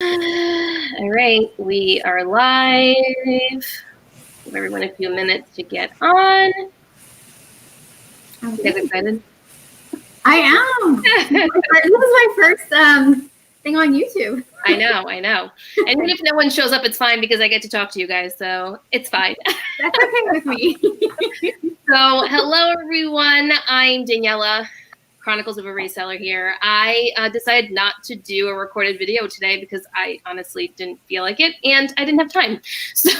All right, we are live. Give everyone a few minutes to get on. You guys excited? I am. This is my first thing on YouTube. I know. And even if no one shows up, it's fine because I get to talk to you guys, so it's fine. That's okay with me. So, hello everyone. I'm Daniela, Chronicles of a Reseller here. I decided not to do a recorded video today because I honestly didn't feel like it and I didn't have time. So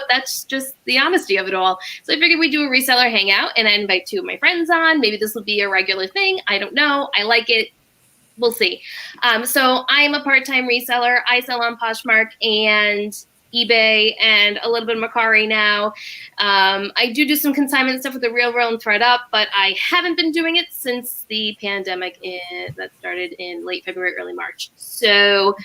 that's just the honesty of it all. So I figured we'd do a Reseller Hangout and I invite two of my friends on. Maybe this will be a regular thing. I don't know. I like it. We'll see. So I'm a part-time reseller. I sell on Poshmark and eBay and a little bit of Mercari now. I do some consignment stuff with the Real and ThredUp, but I haven't been doing it since the pandemic that started in late February, early March. So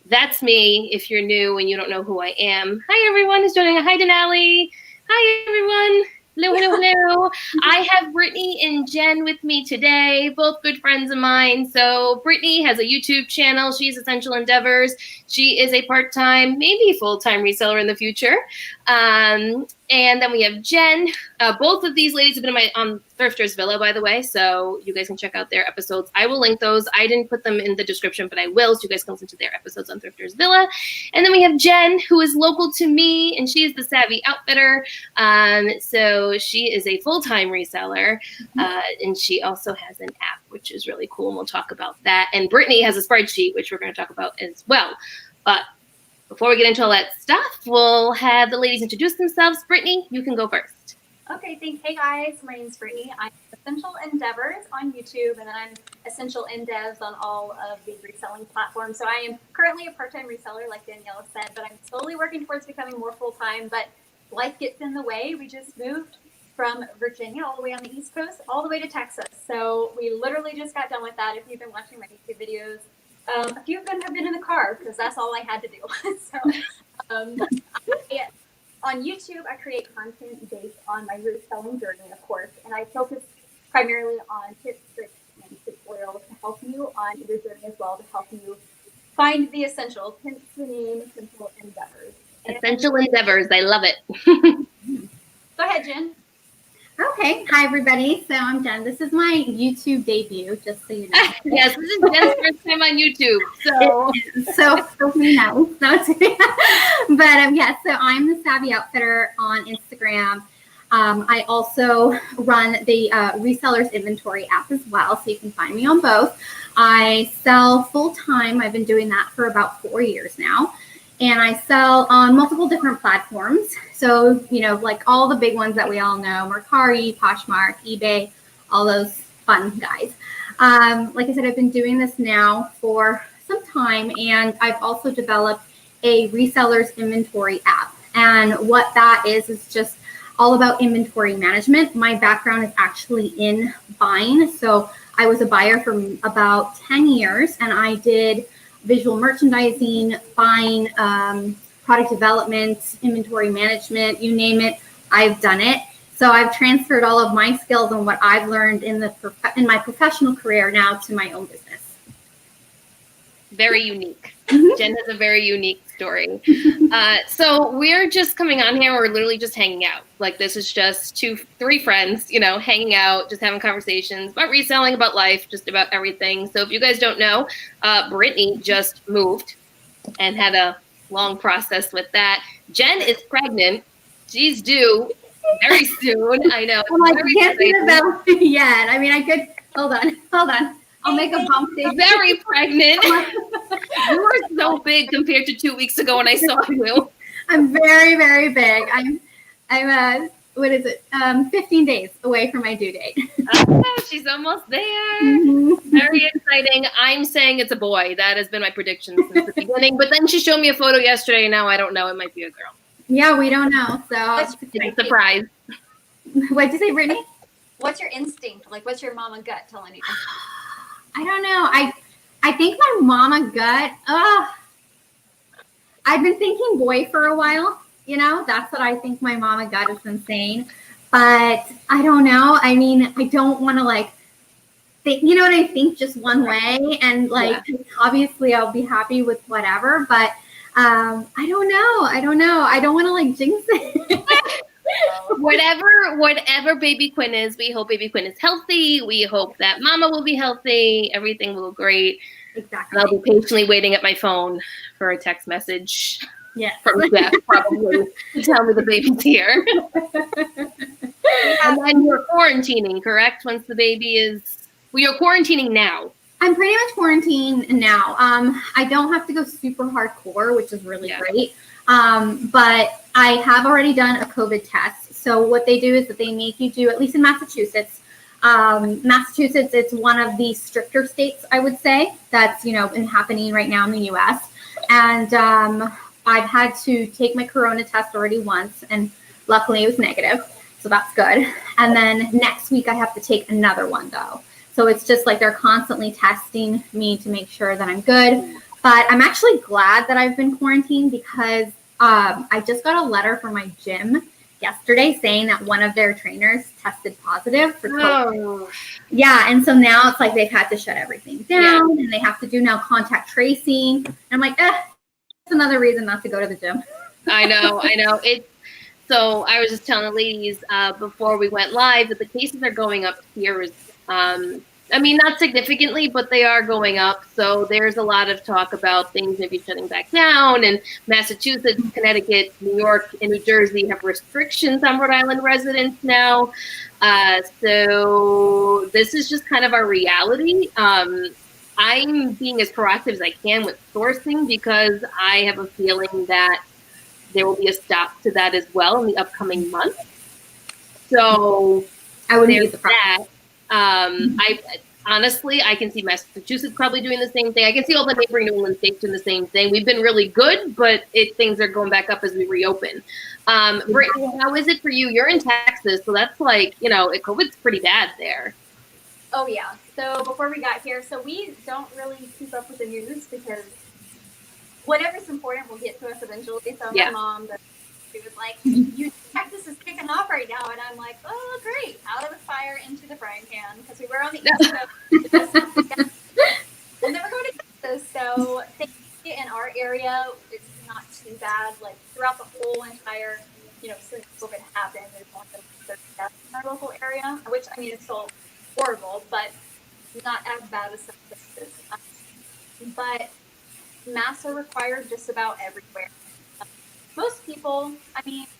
that's me. If you're new and you don't know who I am, hi everyone who's joining. Hi Denali. Hi everyone. Hello. I have Brittani and Jenn with me today, both good friends of mine. So Brittani has a YouTube channel. She's Essential Endeavors. She is a part-time, maybe full-time reseller in the future. And then we have Jenn. Both of these ladies have been on Thrifters Villa, by the way, so you guys can check out their episodes. I will link those. I didn't put them in the description, but I will, so you guys can listen to their episodes on Thrifters Villa. And then we have Jenn, who is local to me, and she is the Savvy Outfitter. So she is a full-time reseller, and she also has an app, which is really cool, and we'll talk about that. And Brittani has a spreadsheet, which we're going to talk about as well. But before we get into all that stuff, we'll have the ladies introduce themselves. Brittani, you can go first. Okay, thanks. Hey guys, my name's Brittani. I'm Essential Endeavors on YouTube, and then I'm Essential Endevs on all of the reselling platforms. So I am currently a part-time reseller, like Daniela said, but I'm slowly working towards becoming more full-time, but life gets in the way. We just moved from Virginia all the way on the East Coast, all the way to Texas. So we literally just got done with that. If you've been watching my YouTube videos, a few of them have been in the car because that's all I had to do. On YouTube, I create content based on my reselling journey, of course, and I focus primarily on tips, tricks, and tutorials to help you on your journey as well, to help you find the essentials, hence the name Essential Endeavors. Essential Endeavors, I love it. Go ahead, Jenn. Okay, hi everybody. So I'm Jenn. This is my YouTube debut, just so you know. Yes, this is Jenn's first time on YouTube. So we know. But so I'm the Savvy Outfitter on Instagram. I also run the Resellers Inventory app as well, so you can find me on both. I sell full time. I've been doing that for about 4 years now. And I sell on multiple different platforms. So, like all the big ones that we all know, Mercari, Poshmark, eBay, all those fun guys. Like I said, I've been doing this now for some time, and I've also developed a Resellers Inventory app. And what that is just all about inventory management. My background is actually in buying. So I was a buyer for about 10 years, and I did visual merchandising, buying, product development, inventory management, you name it, I've done it. So I've transferred all of my skills and what I've learned in my professional career now to my own business. Very unique. Jenn has a very unique story. So we're just coming on here. We're literally just hanging out. Like, this is just 2-3 friends, hanging out, just having conversations about reselling, about life, just about everything. So if you guys don't know, Brittani just moved and had a long process with that. Jenn is pregnant. She's due very soon. I know. Well, I can't see the bell yet. I mean, I could. Hold on. I'll make a bump stage. Very pregnant. You are so big compared to 2 weeks ago when I saw you. I'm very, very big. I'm what is it? 15 days away from my due date. Oh, she's almost there. Very exciting. I'm saying it's a boy. That has been my prediction since the beginning. But then she showed me a photo yesterday, and now I don't know. It might be a girl. Yeah, we don't know. So it's a surprise. What'd you say, Brittani? What's your instinct? Like, what's your mama gut telling you? I don't know. I think my mama gut. I've been thinking boy for a while. That's what I think my mama gut has been saying. But I don't know. I mean, I don't want to you know what I think, just one way. And like, obviously I'll be happy with whatever, but I don't know. I don't want to like jinx it. Whatever baby Quinn is, we hope baby Quinn is healthy. We hope that mama will be healthy. Everything will go great. Exactly. And I'll be patiently waiting at my phone for a text message. Yes. From Beth, probably, to tell me the baby's here. And then you're quarantining, correct? Once the baby is, well, you're quarantining now. I'm pretty much quarantined now. I don't have to go super hardcore, which is really great. But I have already done a COVID test. So what they do is that they make you do, at least in Massachusetts, Massachusetts, it's one of the stricter states, I would say, that's, happening right now in the US. And I've had to take my corona test already once, and luckily it was negative. So that's good. And then next week I have to take another one though. So it's just like they're constantly testing me to make sure that I'm good. But I'm actually glad that I've been quarantined because I just got a letter from my gym yesterday saying that one of their trainers tested positive for COVID. Oh. Yeah, and so now it's like they've had to shut everything down and they have to do now contact tracing. And I'm like, that's another reason not to go to the gym. I know. So I was just telling the ladies before we went live that the cases are going up here. Not significantly, but they are going up. So there's a lot of talk about things maybe shutting back down. And Massachusetts, Connecticut, New York, and New Jersey have restrictions on Rhode Island residents now. So this is just kind of our reality. I'm being as proactive as I can with sourcing because I have a feeling that there will be a stop to that as well in the upcoming months. So I wouldn't be surprised. I can see Massachusetts probably doing the same thing. I can see all the neighboring New England states doing the same thing. We've been really good, but things are going back up as we reopen. Brittani, how is it for you? You're in Texas, so that's like, COVID's pretty bad there. Oh yeah. So before we got here, so we don't really keep up with the news because whatever's important will get to us eventually. So my mom, she was like, Texas is kicking off right now. And I'm like, oh, great. Out of the fire into the frying pan. Because we were on the East Coast. We'll never go to Texas. So in our area, it's not too bad. Like throughout the whole entire, since COVID happened, there's only been 30 deaths in our local area, which, it's still horrible, but not as bad as some places. But masks are required just about everywhere. Most people,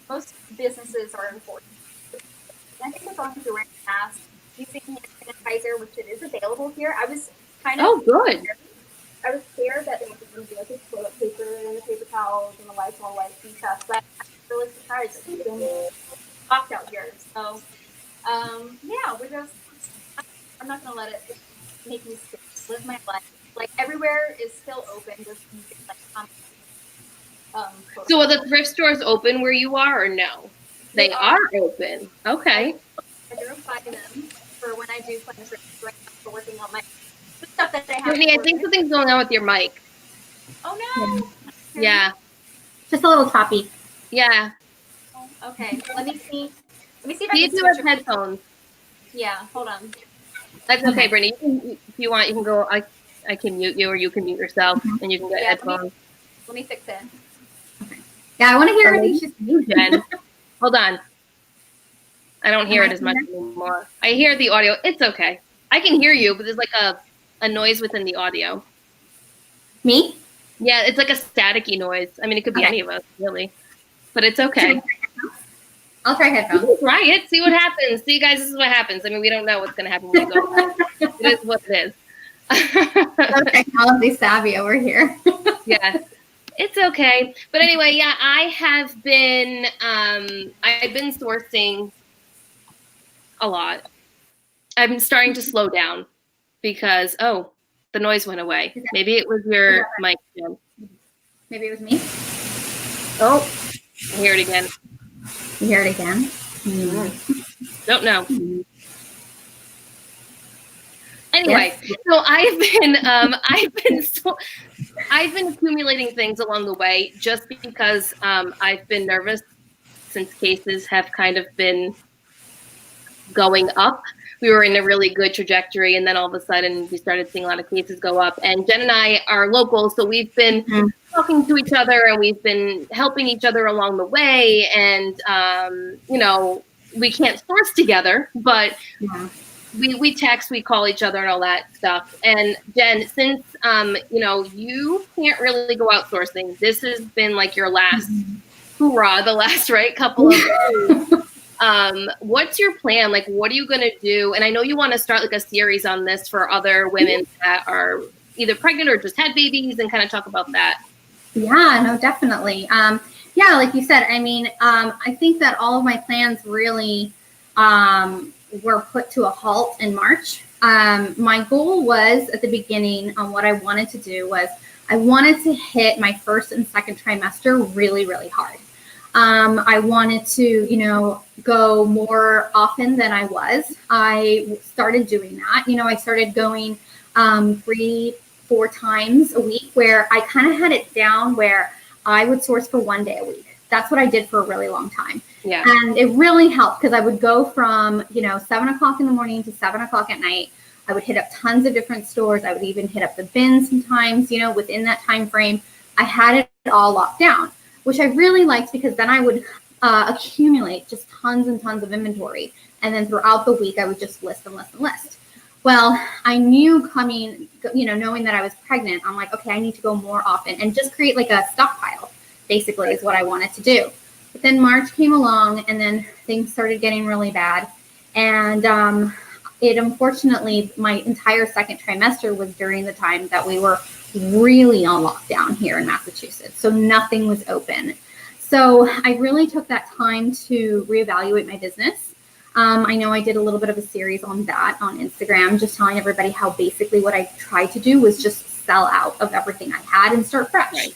most businesses are enforced. I think as long as you're wearing a mask, using hand sanitizer, which it is available here. I was kind of good. I was scared that they would be like the toilet paper and the paper towels and the Lysol wipes and stuff, but I'm really surprised that it's been locked out here. So, I'm not gonna let it make me live my life. Like everywhere is still open. Just so are the thrift stores open where you are or no? They are open. Okay. I drove by them for when I do plans for working on my stuff that they have. Brittani, I think something's going on with your mic. Oh no. Yeah. Just a little choppy. Yeah. Okay. Let me see if I can have headphones. Yeah, hold on. That's okay, Brittani. If you want, you can go. I can mute you, or you can mute yourself, and you can get headphones. Let me fix it. Okay. Yeah, I want to hear everything she's saying. Jen, hold on. I don't hear it as much anymore. I hear the audio. It's okay. I can hear you, but there's like a noise within the audio. Me? Yeah, it's like a staticky noise. It could be any of us, really. But it's okay. I'll try headphones. You can try it. See what happens. See, guys, this is what happens. We don't know what's going to happen when we go live. It is what it is. So technology savvy over here. Yeah, it's okay. But anyway, yeah, I have been, I've been sourcing a lot. I'm starting to slow down because, the noise went away. Maybe it was your mic, Jen. Maybe it was me. Oh, I hear it again. You hear it again? Mm-hmm. Don't know. Anyway, so I've been accumulating things along the way just because I've been nervous since cases have kind of been going up. we were in a really good trajectory. And then all of a sudden we started seeing a lot of cases go up. And Jenn and I are local, so we've been talking to each other and we've been helping each other along the way. And, you know, we can't source together, but we text, we call each other and all that stuff. And Jenn, since, you know, you can't really go out sourcing, this has been like your last hoorah, the last couple of days. What's your plan? Like, what are you going to do? And I know you want to start like a series on this for other women that are either pregnant or just had babies and kind of talk about that. Yeah, no, definitely. Yeah, like you said, I mean, I think that all of my plans really were put to a halt in March. My goal was at the beginning on what I wanted to do was I wanted to hit my first and second trimester really, really hard. I wanted to, you know, go more often than I was. I started doing that. You know, I started going 3-4 times a week where I kind of had it down where I would source for 1 day a week. That's what I did for a really long time. Yeah. And it really helped because I would go from, you know, 7 o'clock in the morning to 7 o'clock at night. I would hit up tons of different stores. I would even hit up the bins sometimes, you know, within that time frame. I had it all locked down, which I really liked because then I would accumulate just tons and tons of inventory. And then throughout the week, I would just list and list and list. Well, I knew coming, you know, knowing that I was pregnant, I'm like, okay, I need to go more often and just create like a stockpile, basically is what I wanted to do. But then March came along and then things started getting really bad. And it unfortunately, my entire second trimester was during the time that we were really on lockdown here in Massachusetts. So nothing was open. So I really took that time to reevaluate my business. I know I did a little bit of a series on that on Instagram, just telling everybody how basically what I tried to do was just sell out of everything I had and start fresh. Right.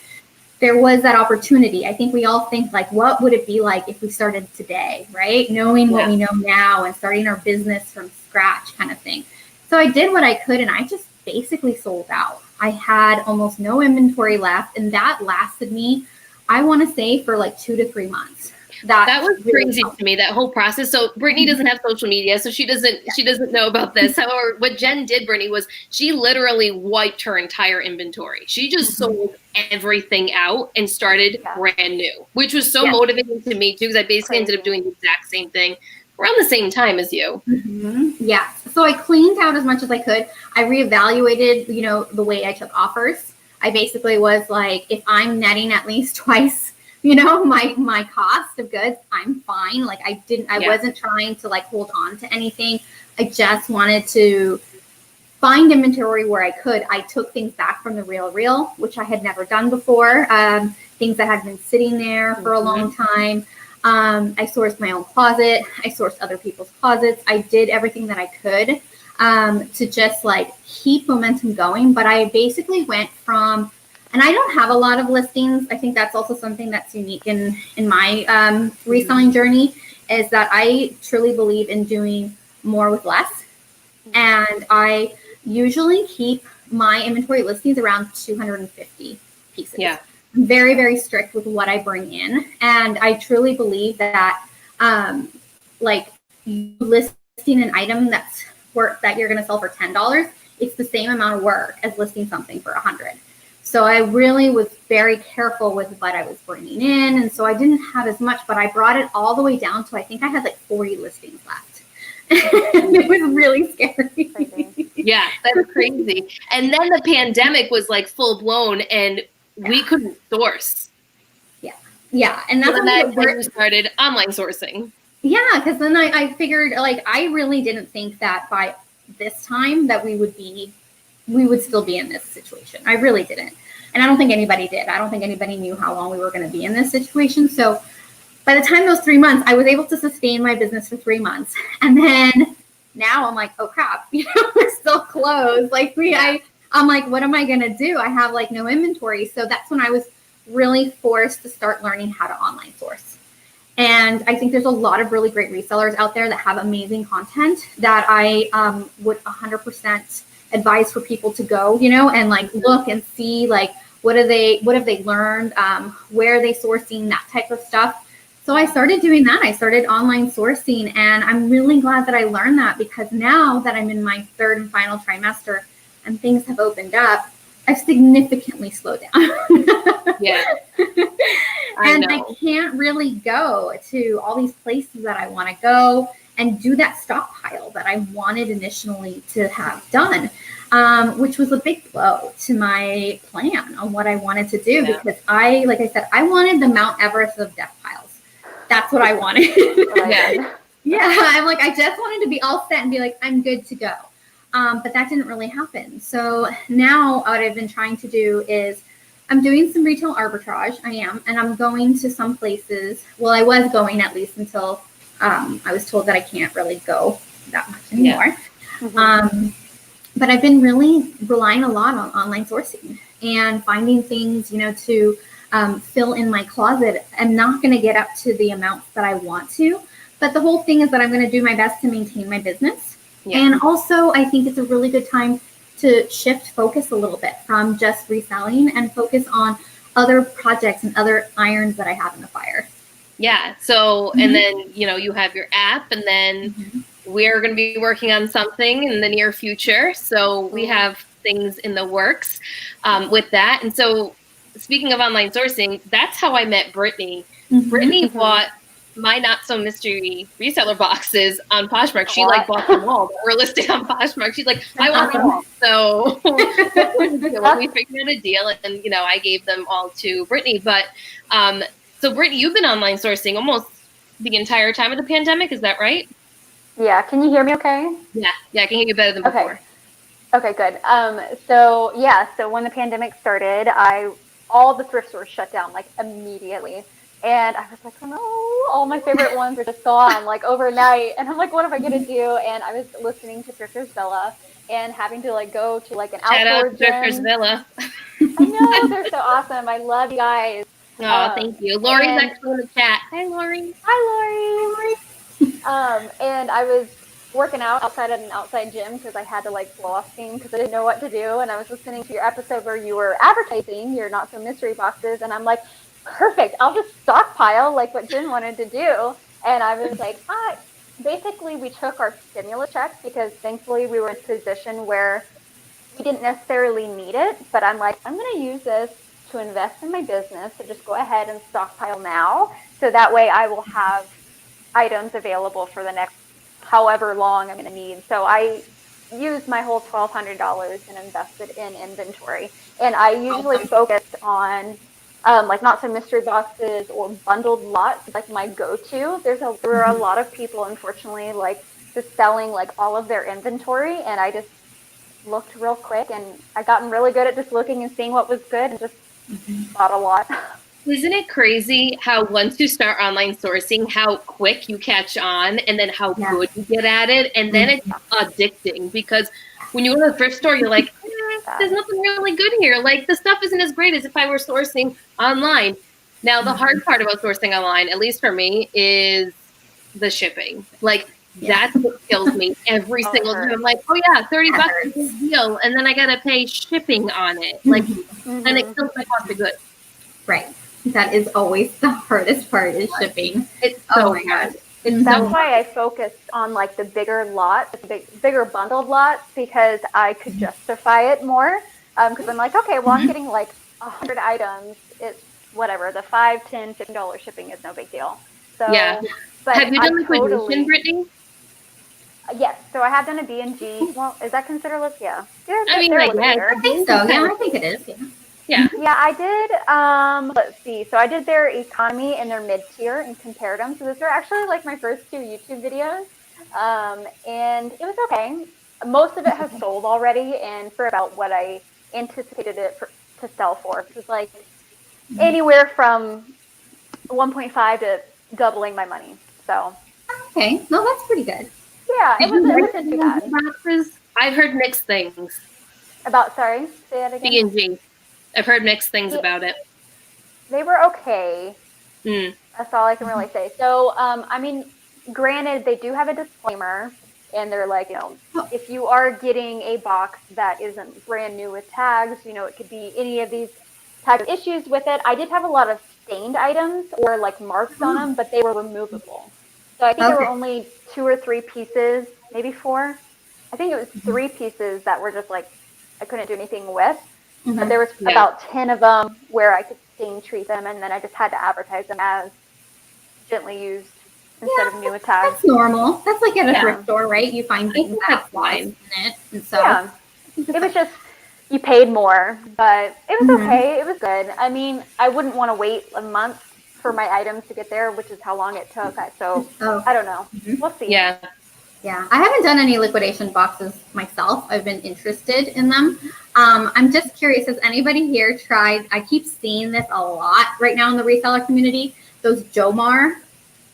There was that opportunity. I think we all think like, what would it be like if we started today, right? Knowing what we know now and starting our business from scratch kind of thing. So I did what I could and I just basically sold out. I had almost no inventory left and that lasted me, I want to say, for like 2 to 3 months. That was really crazy to me, that whole process. So Brittani doesn't have social media, so she doesn't know about this. However, what Jenn did, Brittani, was she literally wiped her entire inventory. She just sold everything out and started brand new, which was so motivating to me too, because I basically ended up doing the exact same thing around the same time as you. Yeah. So I cleaned out as much as I could. I reevaluated, you know, the way I took offers. I basically was like, if I'm netting at least twice, you know, my cost of goods, I'm fine. Like I wasn't trying to like hold on to anything. I just wanted to find inventory where I could. I took things back from the Real, which I had never done before. Things that had been sitting there for a long time. I sourced my own closet. I sourced other people's closets. I did everything that I could to just like keep momentum going. But I basically went from, and I don't have a lot of listings. I think that's also something that's unique in my reselling journey, is that I truly believe in doing more with less. And I usually keep my inventory listings around 250 pieces. Yeah. I'm very, very strict with what I bring in. And I truly believe that like listing an item that you're going to sell for $10, it's the same amount of work as listing something for $100. So I really was very careful with what I was bringing in. And so I didn't have as much, but I brought it all the way down to, I think I had like 40 listings left. It was really scary. Yeah, that's crazy. And then the pandemic was like full blown and we couldn't source. Yeah. And that's when we started online sourcing. Yeah, because then I figured, like, I really didn't think that by this time that we would still be in this situation. I really didn't. And I don't think anybody did. I don't think anybody knew how long we were going to be in this situation. So by the time those 3 months, I was able to sustain my business for 3 months. And then now I'm like, oh crap, we're still closed. Like I'm like, what am I going to do? I have like no inventory. So that's when I was really forced to start learning how to online source. And I think there's a lot of really great resellers out there that have amazing content that I would 100% advise for people to go, and like look and see like what have they learned, where are they sourcing, that type of stuff. So I started doing that. I started online sourcing, and I'm really glad that I learned that, because now that I'm in my third and final trimester and things have opened up, I've significantly slowed down. Yeah. And I can't really go to all these places that I want to go and do that stockpile that I wanted initially to have done, which was a big blow to my plan on what I wanted to do, because like I said, I wanted the Mount Everest of death piles. That's what I wanted. Yeah, I'm like, I just wanted to be all set and be like, I'm good to go. But that didn't really happen. So now what I've been trying to do is I'm doing some retail arbitrage. I am. And I'm going to some places. Well, I was going at least until I was told that I can't really go that much anymore. But I've been really relying a lot on online sourcing and finding things, to fill in my closet. I'm not going to get up to the amounts that I want to. But the whole thing is that I'm going to do my best to maintain my business. And also, I think it's a really good time to shift focus a little bit from just reselling and focus on other projects and other irons that I have in the fire. Yeah. So, and then, you have your app, and then we're going to be working on something in the near future. So we have things in the works with that. And so speaking of online sourcing, that's how I met Brittani. Brittani bought my Not So Mystery reseller boxes on Poshmark. She bought them all that were listed on Poshmark. She's like, I want them all. So we figured out a deal, and I gave them all to Brittani. But so Brittani, you've been online sourcing almost the entire time of the pandemic. Is that right? Yeah. Can you hear me okay? Yeah, I can hear you better than before. Okay, good. So when the pandemic started, all the thrift stores shut down immediately. And I was like, oh no, all my favorite ones are just gone overnight. And I'm like, what am I going to do? And I was listening to Thrifters Villa and having to go to an outdoor gym. Shout out to Thrifters Villa. I know, they're so awesome. I love you guys. Oh, thank you. Lori's actually in the chat. Hi, Lori. Hi, Lori. And I was working out outside at an outside gym because I had to blow off steam because I didn't know what to do. And I was listening to your episode where you were advertising your Not So Mystery boxes. And I'm like, perfect. I'll just stockpile what Jenn wanted to do. And I was like, basically we took our stimulus checks because thankfully we were in a position where we didn't necessarily need it. But I'm like, I'm going to use this to invest in my business. So just go ahead and stockpile now. So that way I will have items available for the next however long I'm going to need. So I used my whole $1,200 and invested in inventory. And I usually focused on Not So Mystery boxes or bundled lots, my go-to. There are a lot of people, unfortunately, just selling all of their inventory, and I just looked real quick, and I gotten really good at just looking and seeing what was good, and just bought a lot. Isn't it crazy how once you start online sourcing, how quick you catch on, and then how good you get at it, and then it's addicting, because when you go to the thrift store, you're like, there's nothing really good here. The stuff isn't as great as if I were sourcing online. Now, the hard part about sourcing online, at least for me, is the shipping. That's what kills me every single time. I'm like, oh yeah, $30 is a good deal, and then I gotta pay shipping on it. And it kills my cost of goods. Right. That is always the hardest part, is shipping. It's so hard. That's why I focused on the bigger lots, bigger bundled lots, because I could justify it more. Because I'm like, okay, well, I'm getting 100 items. It's whatever. The $5, $10, $15 shipping is no big deal. So yeah. But have you done liquidation, Brittani? Yes. So I have done a B&G. Well, is that considered yeah? I mean, I think so. Yeah, I think it is. Yeah. Yeah, I did. Let's see. So I did their economy and their mid-tier and compared them. So those were actually my first 2 YouTube videos. And it was okay. Most of it has sold already, and for about what I anticipated it to sell for. It was anywhere from 1.5 to doubling my money. So. Okay. No, that's pretty good. Yeah, it wasn't too bad. I've heard mixed things. Say that again? B&G. I've heard mixed things about it. They were okay. That's all I can really say. So, granted, they do have a disclaimer, and they're if you are getting a box that isn't brand new with tags, it could be any of these had issues with it. I did have a lot of stained items or like marks on them, but they were removable. So I think there were only 2 or 3 pieces, maybe 4. I think it was 3 pieces that were just like I couldn't do anything with. But there was about 10 of them where I could stain treat them, and then I just had to advertise them as gently used instead of new tags. That's normal. That's like at a thrift store, right? You find things that have fine in it, and so it was just you paid more, but it was okay. It was good. I mean, I wouldn't want to wait a month for my items to get there, which is how long it took. So I don't know. We'll see. Yeah, I haven't done any liquidation boxes myself. I've been interested in them. I'm just curious, has anybody here tried, I keep seeing this a lot right now in the reseller community, those Jomar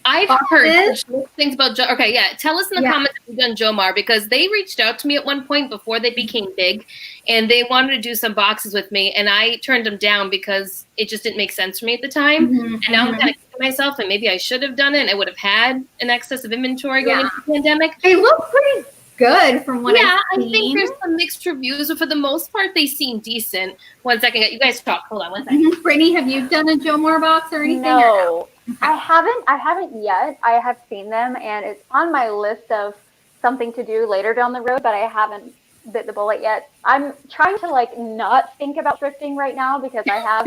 I've boxes? heard things about okay, yeah. Tell us in the comments if you've done Jomar, because they reached out to me at one point before they became big, and they wanted to do some boxes with me, and I turned them down because it just didn't make sense for me at the time. And now I'm kind of kicking myself, and maybe I should have done it, and I would have had an excess of inventory going into the pandemic. They look pretty good from what I've seen. I think there's some mixed reviews, but for the most part, they seem decent. One second, you guys talk. Hold on one second. Brittani, have you done a Jomar box or anything? No. I haven't yet. I have seen them, and it's on my list of something to do later down the road, but I haven't bit the bullet yet. I'm trying to like not think about thrifting right now because I have,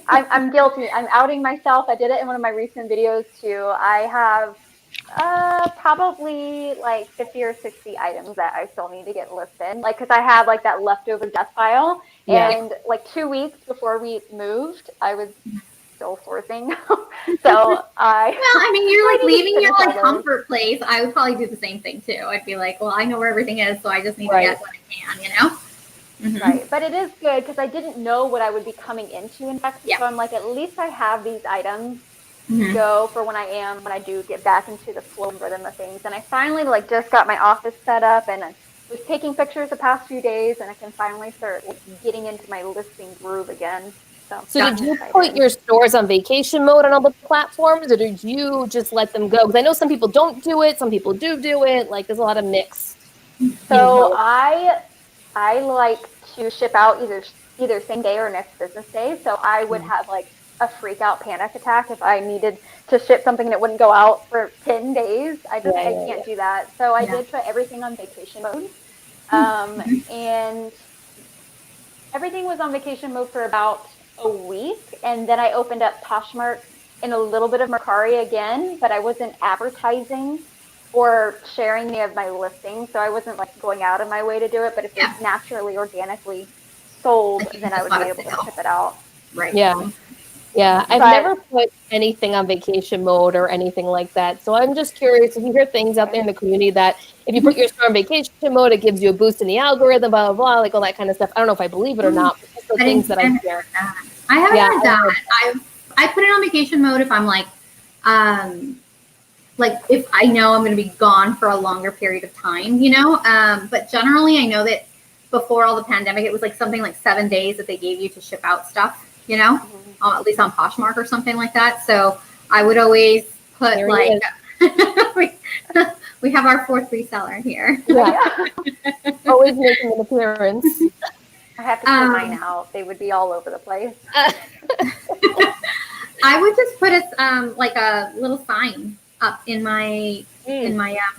I'm guilty. I'm outing myself. I did it in one of my recent videos too. I have probably like 50 or 60 items that I still need to get listed. Like, cause I have like that leftover death file, and like 2 weeks before we moved, I was still sourcing. So I mean, you're like leaving your like comfort place. I would probably do the same thing too. I'd be like, well, I know where everything is, so I just need to get what I can, you know? Right. But it is good because I didn't know what I would be coming into in fact. So I'm like, at least I have these items to go for when I do get back into the flow of rhythm of things. And I finally like just got my office set up, and I was taking pictures the past few days, and I can finally start getting into my listing groove again. So did you put your stores on vacation mode on all the platforms, or did you just let them go? Because I know some people don't do it, some people do it. Like, there's a lot of mix. So I like to ship out either same day or next business day. So I would have like a freak out panic attack if I needed to ship something that wouldn't go out for 10 days. I can't do that. So I did put everything on vacation mode. And everything was on vacation mode for about a week, and then I opened up Poshmark and a little bit of Mercari again, but I wasn't advertising or sharing any of my listings, so I wasn't like going out of my way to do it. But if it's naturally, organically sold, then I would be able to ship it out. Right. Yeah. I've never put anything on vacation mode or anything like that. So I'm just curious if you hear things out there in the community that if you put your store on vacation mode, it gives you a boost in the algorithm, blah, blah, blah, like all that kind of stuff. I don't know if I believe it or not, but just the things that I hear. I haven't heard that. I put it on vacation mode if I'm like if I know I'm going to be gone for a longer period of time, you know? But generally I know that before all the pandemic, it was like something like 7 days that they gave you to ship out stuff, you know? At least on Poshmark or something like that. So I would always put like, we have our 4th reseller here. Yeah. Always making an appearance. I have to put mine out. They would be all over the place. I would just put like a little sign up in my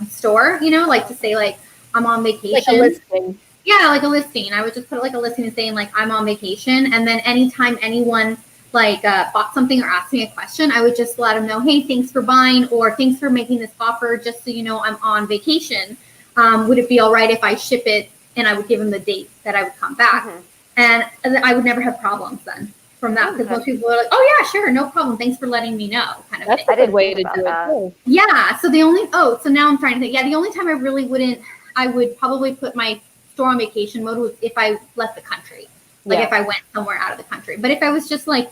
store, you know, like to say like I'm on vacation. Like a listing. Yeah, like a listing. I would just put like a listing saying like I'm on vacation, and then anytime anyone like bought something or asked me a question, I would just let them know, hey, thanks for buying, or thanks for making this offer, just so you know I'm on vacation. Would it be all right if I ship it? And I would give them the date that I would come back. And I would never have problems then from that, because most people are like, oh yeah, sure, no problem, thanks for letting me know, kind of That's thing. a good way to do it too. Yeah, so so now I'm trying to think. Yeah, the only time I would probably put my store on vacation mode was if I left the country. Like if I went somewhere out of the country. But if I was just like,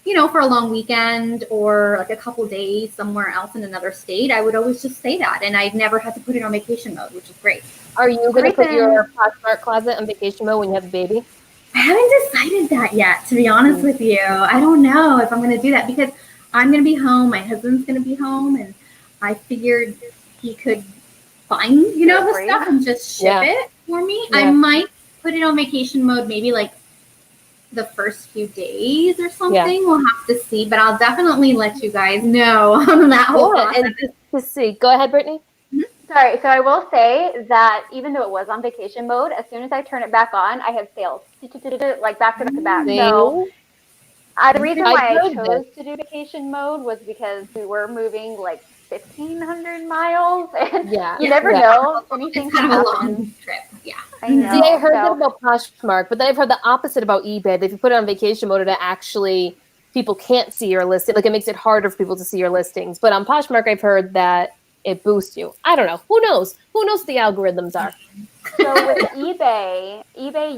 you know, for a long weekend or like a couple days somewhere else in another state, I would always just say that. And I've never had to put it on vacation mode, which is great. Are you going to put your Poshmark closet on vacation mode when you have a baby? I haven't decided that yet, to be honest with you. I don't know if I'm going to do that, because I'm going to be home. My husband's going to be home. And I figured he could find, you know, the stuff and just ship it for me. I might put it on vacation mode maybe like the first few days or something. We'll have to see, but I'll definitely let you guys know on that whole process. And to see. Go ahead, Brittany. Sorry, so I will say that even though it was on vacation mode, as soon as I turn it back on, I have sales, like back to back. So the reason why I chose to do vacation mode was because we were moving like 1,500 miles, and you never know, anything it's can kind of happen. a long trip. Yeah, I know. See, I heard that about Poshmark, but then I've heard the opposite about eBay. That if you put it on vacation mode, it actually people can't see your listing. Like it makes it harder for people to see your listings. But on Poshmark, I've heard that it boosts you. I don't know. Who knows? Who knows what the algorithms are? So with eBay,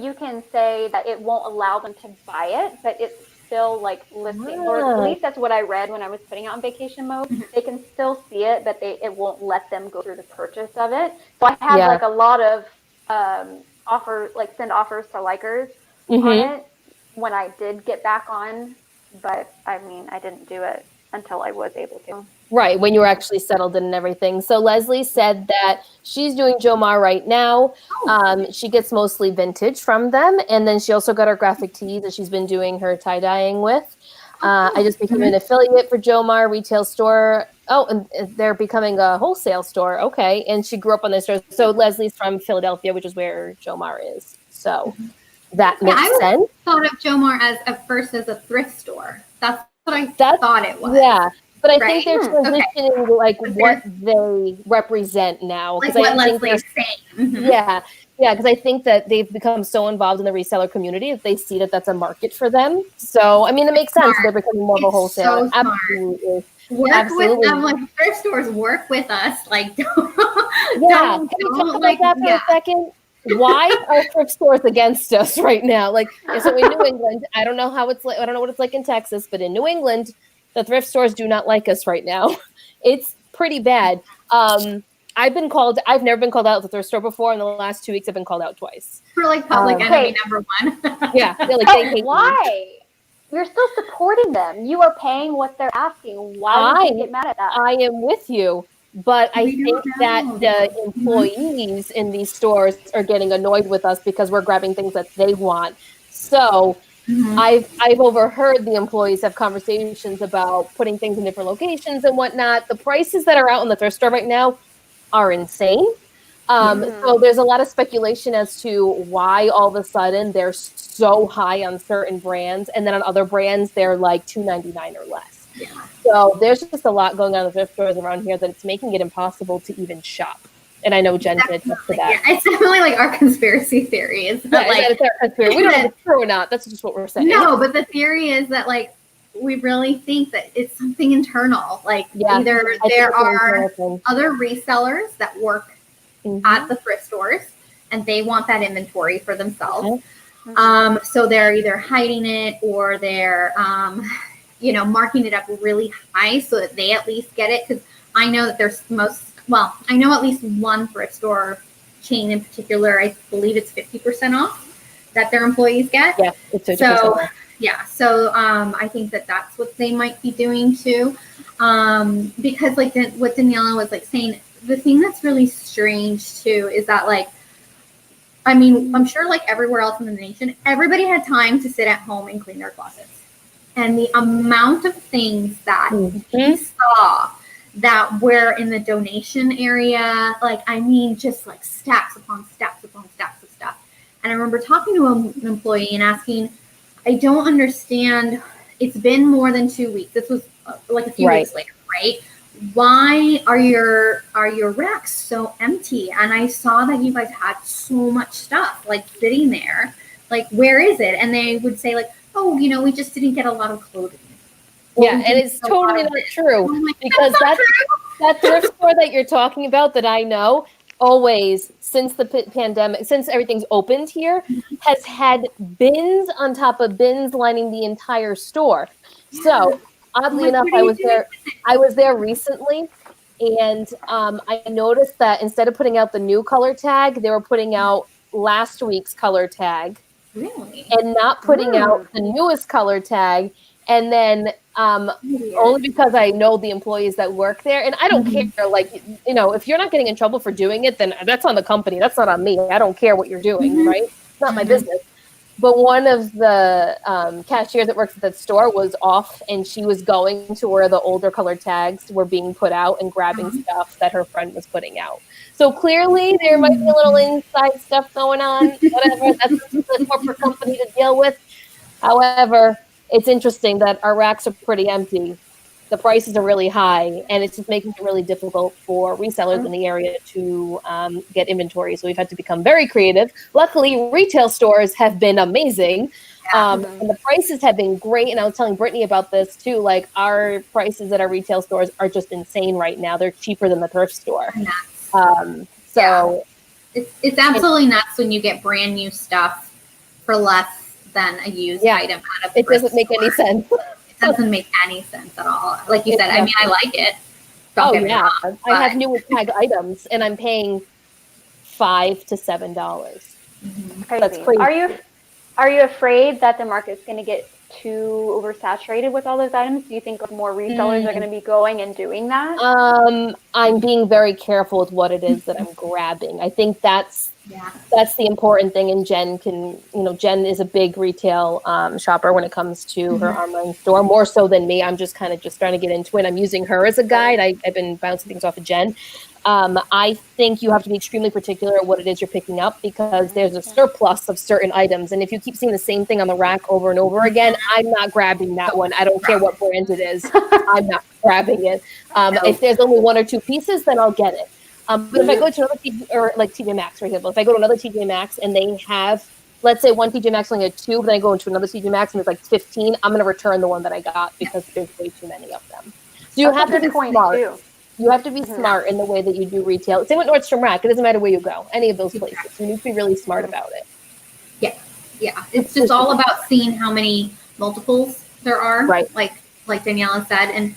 you can say that it won't allow them to buy it, but it's still like listing, or at least that's what I read when I was putting it on vacation mode. They can still see it, but it won't let them go through the purchase of it. So I had like a lot of send offers to likers on it when I did get back on, but I mean, I didn't do it until I was able to. Right, when you were actually settled in and everything. So Leslie said that she's doing Jomar right now. She gets mostly vintage from them. And then she also got her graphic tees that she's been doing her tie-dyeing with. I just became an affiliate for Jomar retail store. Oh, and they're becoming a wholesale store. Okay. And she grew up on this store. So Leslie's from Philadelphia, which is where Jomar is. So that makes sense. I thought of Jomar at first as a thrift store. That's what I thought it was. Yeah. But I think they're transitioning like what they represent now. Like what Leslie's saying. Yeah, because I think that they've become so involved in the reseller community that they see that that's a market for them. So, I mean, it makes sense. They're becoming more of a wholesaler. So absolutely. With them, like thrift stores work with us. Like, can we talk about that for a second? Why are thrift stores against us right now? Like, so in New England, I don't know how it's like. I don't know what it's like in Texas, but in New England, the thrift stores do not like us right now. It's pretty bad. I've never been called out at the thrift store before. In the last 2 weeks, I've been called out twice. For like public enemy number one. Why? You're still supporting them. You are paying what they're asking. Why would you get mad at that? I am with you. But I think that the employees in these stores are getting annoyed with us because we're grabbing things that they want. So I've overheard the employees have conversations about putting things in different locations and whatnot. The prices that are out in the thrift store right now are insane. So there's a lot of speculation as to why all of a sudden they're so high on certain brands, and then on other brands they're like $2.99 or less. Yeah. So there's just a lot going on in the thrift stores around here that it's making it impossible to even shop. And I know Jen did to that. Yeah, it's definitely like our conspiracy theories. But it's our conspiracy. We don't know if it's true or not. That's just what we're saying. No, but the theory is that like we really think that it's something internal. Like either there are other resellers that work at the thrift stores and they want that inventory for themselves. So they're either hiding it or they're marking it up really high so that they at least get it. Because I know that there's I know at least one thrift store chain in particular, I believe it's 50% off that their employees get. Yeah, it's 50% off. So I think that that's what they might be doing too. Because like what Daniela was like saying, the thing that's really strange too is that like, I mean, I'm sure like everywhere else in the nation, everybody had time to sit at home and clean their closets. And the amount of things that we saw that were in the donation area, like, I mean, just like stacks upon stacks upon stacks of stuff. And I remember talking to an employee and asking, I don't understand. It's been more than 2 weeks. This was like a few weeks later, right? Why are your racks so empty? And I saw that you guys had so much stuff like sitting there. Like, where is it? And they would say like, oh, we just didn't get a lot of clothing. Yeah, and it's totally not true because that thrift store that you're talking about that I know always since the pandemic, since everything's opened here, has had bins on top of bins lining the entire store. So oddly enough, I was there recently, and I noticed that instead of putting out the new color tag, they were putting out last week's color tag. Really? And not putting out the newest color tag. And then only because I know the employees that work there, and I don't care, like, if you're not getting in trouble for doing it, then that's on the company. That's not on me. I don't care what you're doing, right? It's not my business. But one of the cashiers that works at that store was off, and she was going to where the older colored tags were being put out and grabbing stuff that her friend was putting out. So clearly there might be a little inside stuff going on, whatever. That's the corporate company to deal with. However, it's interesting that our racks are pretty empty. The prices are really high, and it's just making it really difficult for resellers in the area to get inventory. So we've had to become very creative. Luckily, retail stores have been amazing, and the prices have been great. And I was telling Brittani about this too. Like, our prices at our retail stores are just insane right now. They're cheaper than the thrift store. It's absolutely nuts when you get brand new stuff for less than a used item out of the it doesn't make any sense. It doesn't make any sense at all. Like you said, I mean, I like it. Don't get me wrong, I have new tag items, and I'm paying $5 to $7. That's crazy. Are you afraid that the market's going to get too oversaturated with all those items? Do you think more resellers are going to be going and doing that? I'm being very careful with what it is that I'm grabbing. I think that's the important thing. And Jenn is a big retail shopper when it comes to her online store, more so than me. I'm just starting to get into it. I'm using her as a guide. I've been bouncing things off of Jenn. I think you have to be extremely particular at what it is you're picking up, because there's a surplus of certain items. And if you keep seeing the same thing on the rack over and over again, I'm not grabbing that one. I don't care what brand it is. I'm not grabbing it. If there's only one or two pieces, then I'll get it. But if I go to another TJ Maxx, for example, if I go to another TJ Maxx and they have, let's say one TJ Maxx only had 2, but then I go into another TJ Maxx and there's like 15, I'm going to return the one that I got because there's way too many of them. So you have to be smart. You have to be smart in the way that you do retail. Same with Nordstrom Rack. It doesn't matter where you go, any of those places. You need to be really smart about it. Yeah. It's just all about seeing how many multiples there are, like Daniela said, and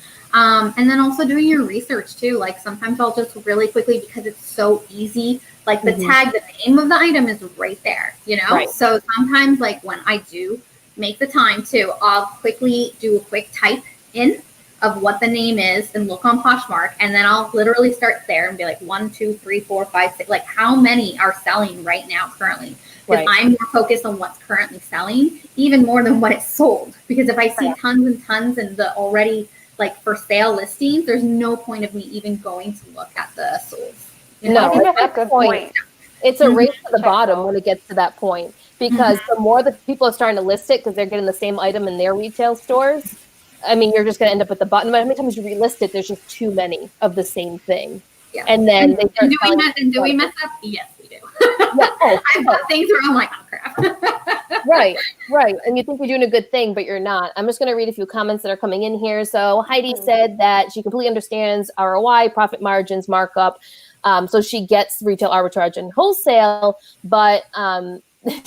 then also doing your research too. Like, sometimes I'll just really quickly, because it's so easy, like the tag, the name of the item is right there, So sometimes, like, when I do make the time to, I'll quickly do a quick type in of what the name is and look on Poshmark, and then I'll literally start there and be like 1, 2, 3, 4, 5, 6, like how many are selling right now currently. Because I'm more focused on what's currently selling, even more than what is sold. Because if I see tons and tons and the already like for sale listings, there's no point of me even going to look at the solds. No, that's a good point. It's a race to the bottom when it gets to that point, because the more that people are starting to list it because they're getting the same item in their retail stores, I mean, you're just going to end up at the bottom. How many times you relist it, there's just too many of the same thing. Yeah. And then they start do we mess up? Yes, we do. I've got things where I'm like, oh crap. Right. And you think you're doing a good thing, but you're not. I'm just going to read a few comments that are coming in here. So Heidi said that she completely understands ROI, profit margins, markup. So she gets retail arbitrage and wholesale, but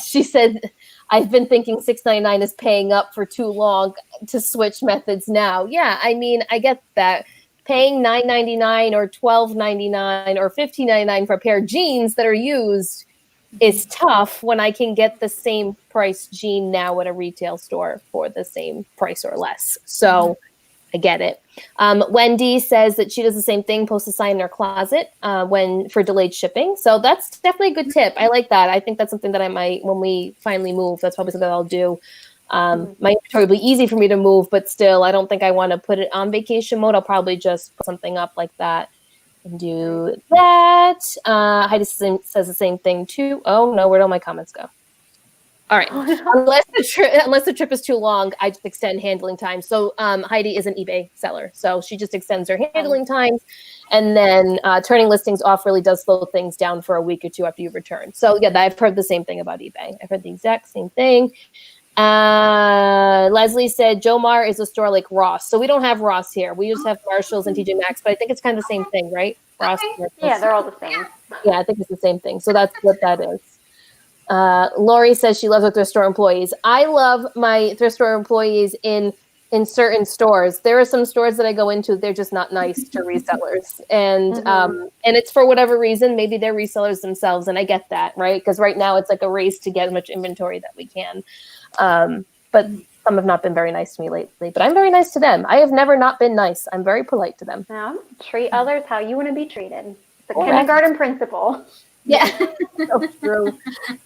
she said, I've been thinking $6.99 is paying up for too long to switch methods now. Yeah, I mean, I get that. Paying $9.99 or $12.99 or $15.99 for a pair of jeans that are used is tough when I can get the same price jean now at a retail store for the same price or less. So I get it. Wendy says that she does the same thing, posts a sign in her closet for delayed shipping. So that's definitely a good tip. I like that. I think that's something that I might, when we finally move, that's probably something I'll do. My inventory will be easy for me to move, but still, I don't think I want to put it on vacation mode. I'll probably just put something up like that and do that. Heidi says the same thing too. Oh no, where'd all my comments go? All right. Unless the trip is too long, I just extend handling time. So Heidi is an eBay seller, so she just extends her handling times, and then turning listings off really does slow things down for a week or two after you return. So yeah, I've heard the same thing about eBay. I've heard the exact same thing. Leslie said Jomar is a store like Ross. So we don't have Ross here. We just have Marshalls and TJ Maxx, but I think it's kind of the same thing, right? Ross. Yeah, they're all the same. Yeah, I think it's the same thing. So that's what that is. Lori says she loves her thrift store employees. I love my thrift store employees in certain stores. There are some stores that I go into, they're just not nice to resellers. And and it's for whatever reason, maybe they're resellers themselves. And I get that, right? Because right now it's like a race to get as much inventory that we can. But some have not been very nice to me lately, but I'm very nice to them. I have never not been nice. I'm very polite to them. Yeah, treat others how you want to be treated. The kindergarten principle. Yeah, so true.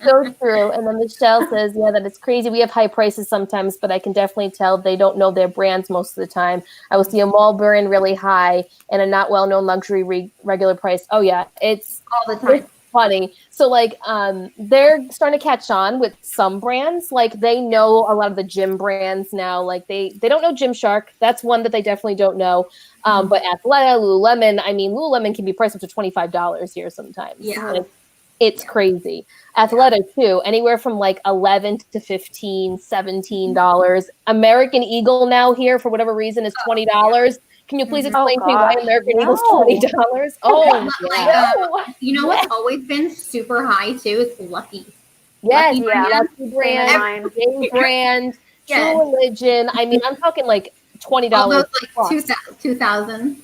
So true. And then Michelle says, yeah, that it's crazy. We have high prices sometimes, but I can definitely tell they don't know their brands most of the time. I will see a mall brand really high and a not well-known luxury regular price. Oh, yeah, it's all the time. funny. So like they're starting to catch on with some brands. Like they know a lot of the gym brands now. Like they don't know Gymshark. That's one that they definitely don't know. But Athleta, Lululemon, I mean, Lululemon can be priced up to $25 here sometimes. Yeah. Like, it's crazy. Athleta too, anywhere from like $11 to $15, $17. American Eagle now here for whatever reason is $20. Can you please explain to me why American Eagle's $20? Oh, you know what's always been super high too is Lucky. Yes, Lucky brand, James brand, True Religion. I mean, I'm talking like $20. All those like 2000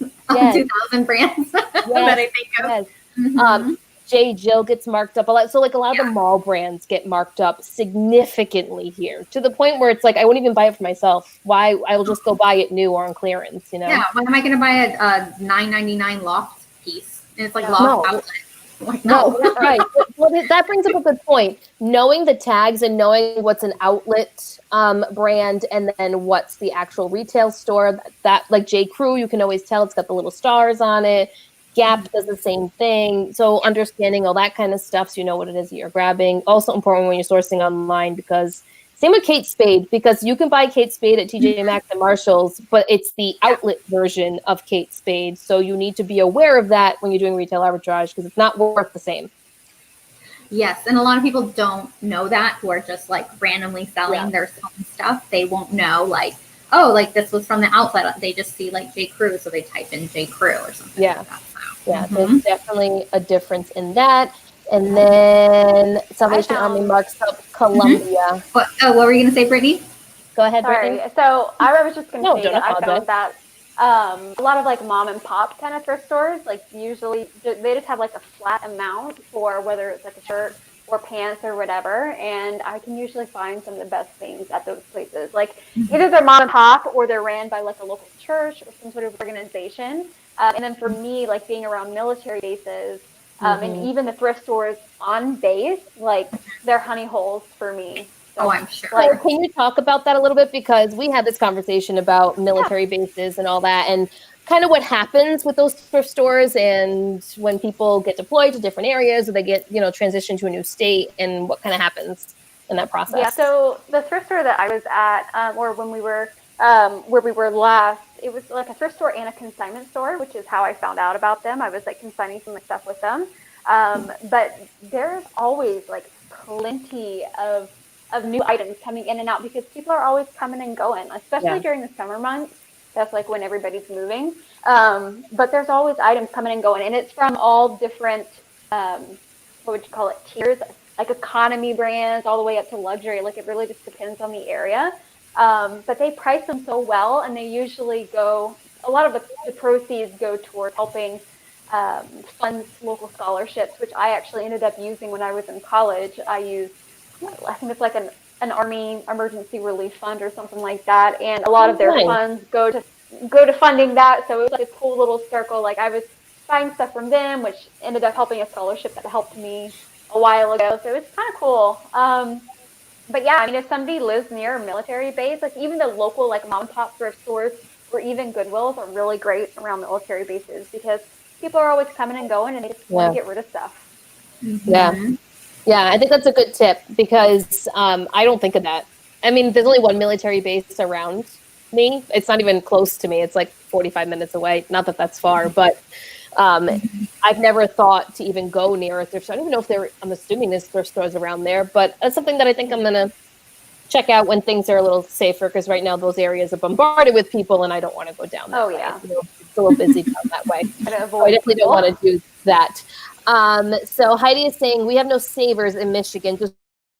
brands that I think of. Yes. J. Jill gets marked up a lot. So like a lot of the mall brands get marked up significantly here to the point where it's like, I won't even buy it for myself. Why? I will just go buy it new or on clearance, you know? Yeah. Why am I going to buy a $9.99 loft piece? And it's like loft outlet. Like, no, right. Well, that brings up a good point. Knowing the tags and knowing what's an outlet brand and then what's the actual retail store, that like J. Crew, you can always tell it's got the little stars on it. Gap does the same thing. So understanding all that kind of stuff so you know what it is that you're grabbing. Also important when you're sourcing online because same with Kate Spade, because you can buy Kate Spade at TJ Maxx and Marshalls, but it's the outlet version of Kate Spade. So you need to be aware of that when you're doing retail arbitrage because it's not worth the same. Yes, and a lot of people don't know that who are just like randomly selling their own stuff. They won't know like, oh, like this was from the outlet. They just see like J. Crew, so they type in J. Crew or something like that. Yeah, there's definitely a difference in that. And then Salvation Army marks up Columbia. What were you going to say, Brittany? Go ahead, Brittany. So I was just going to say that I found that a lot of like mom and pop kind of thrift stores, like usually they just have like a flat amount for whether it's like a shirt or pants or whatever. And I can usually find some of the best things at those places. Like either they're mom and pop or they're ran by like a local church or some sort of organization. And then for me, like being around military bases and even the thrift stores on base, like they're honey holes for me. So, I'm sure. So can you talk about that a little bit? Because we had this conversation about military bases and all that and kind of what happens with those thrift stores and when people get deployed to different areas or they get, transitioned to a new state and what kind of happens in that process. Yeah, so the thrift store that I was at or when we were where we were last, it was like a thrift store and a consignment store, which is how I found out about them. I was like consigning some of the stuff with them. But there's always like plenty of new items coming in and out because people are always coming and going, especially during the summer months. That's like when everybody's moving. But there's always items coming and going, and it's from all different, what would you call it, tiers, like economy brands all the way up to luxury. Like it really just depends on the area. But they price them so well, and they usually a lot of the proceeds go toward helping fund local scholarships, which I actually ended up using when I was in college. I think it's like an Army Emergency Relief Fund or something like that, and a lot of their funds go to funding that. So it was like a cool little circle. Like I was buying stuff from them, which ended up helping a scholarship that helped me a while ago. So it's kind of cool. But yeah, I mean, if somebody lives near a military base, like even the local like mom and pop thrift stores or even Goodwills are really great around military bases because people are always coming and going and they just want to get rid of stuff. Yeah, I think that's a good tip because I don't think of that. I mean, there's only one military base around me. It's not even close to me. It's like 45 minutes away. Not that that's far, but I've never thought to even go near a thrift store. I don't even know if I'm assuming there's thrift stores around there, but that's something that I think I'm going to check out when things are a little safer because right now those areas are bombarded with people and I don't want to go down that way. It's a little busy down that way. So I definitely don't want to do that. So Heidi is saying, we have no savers in Michigan, just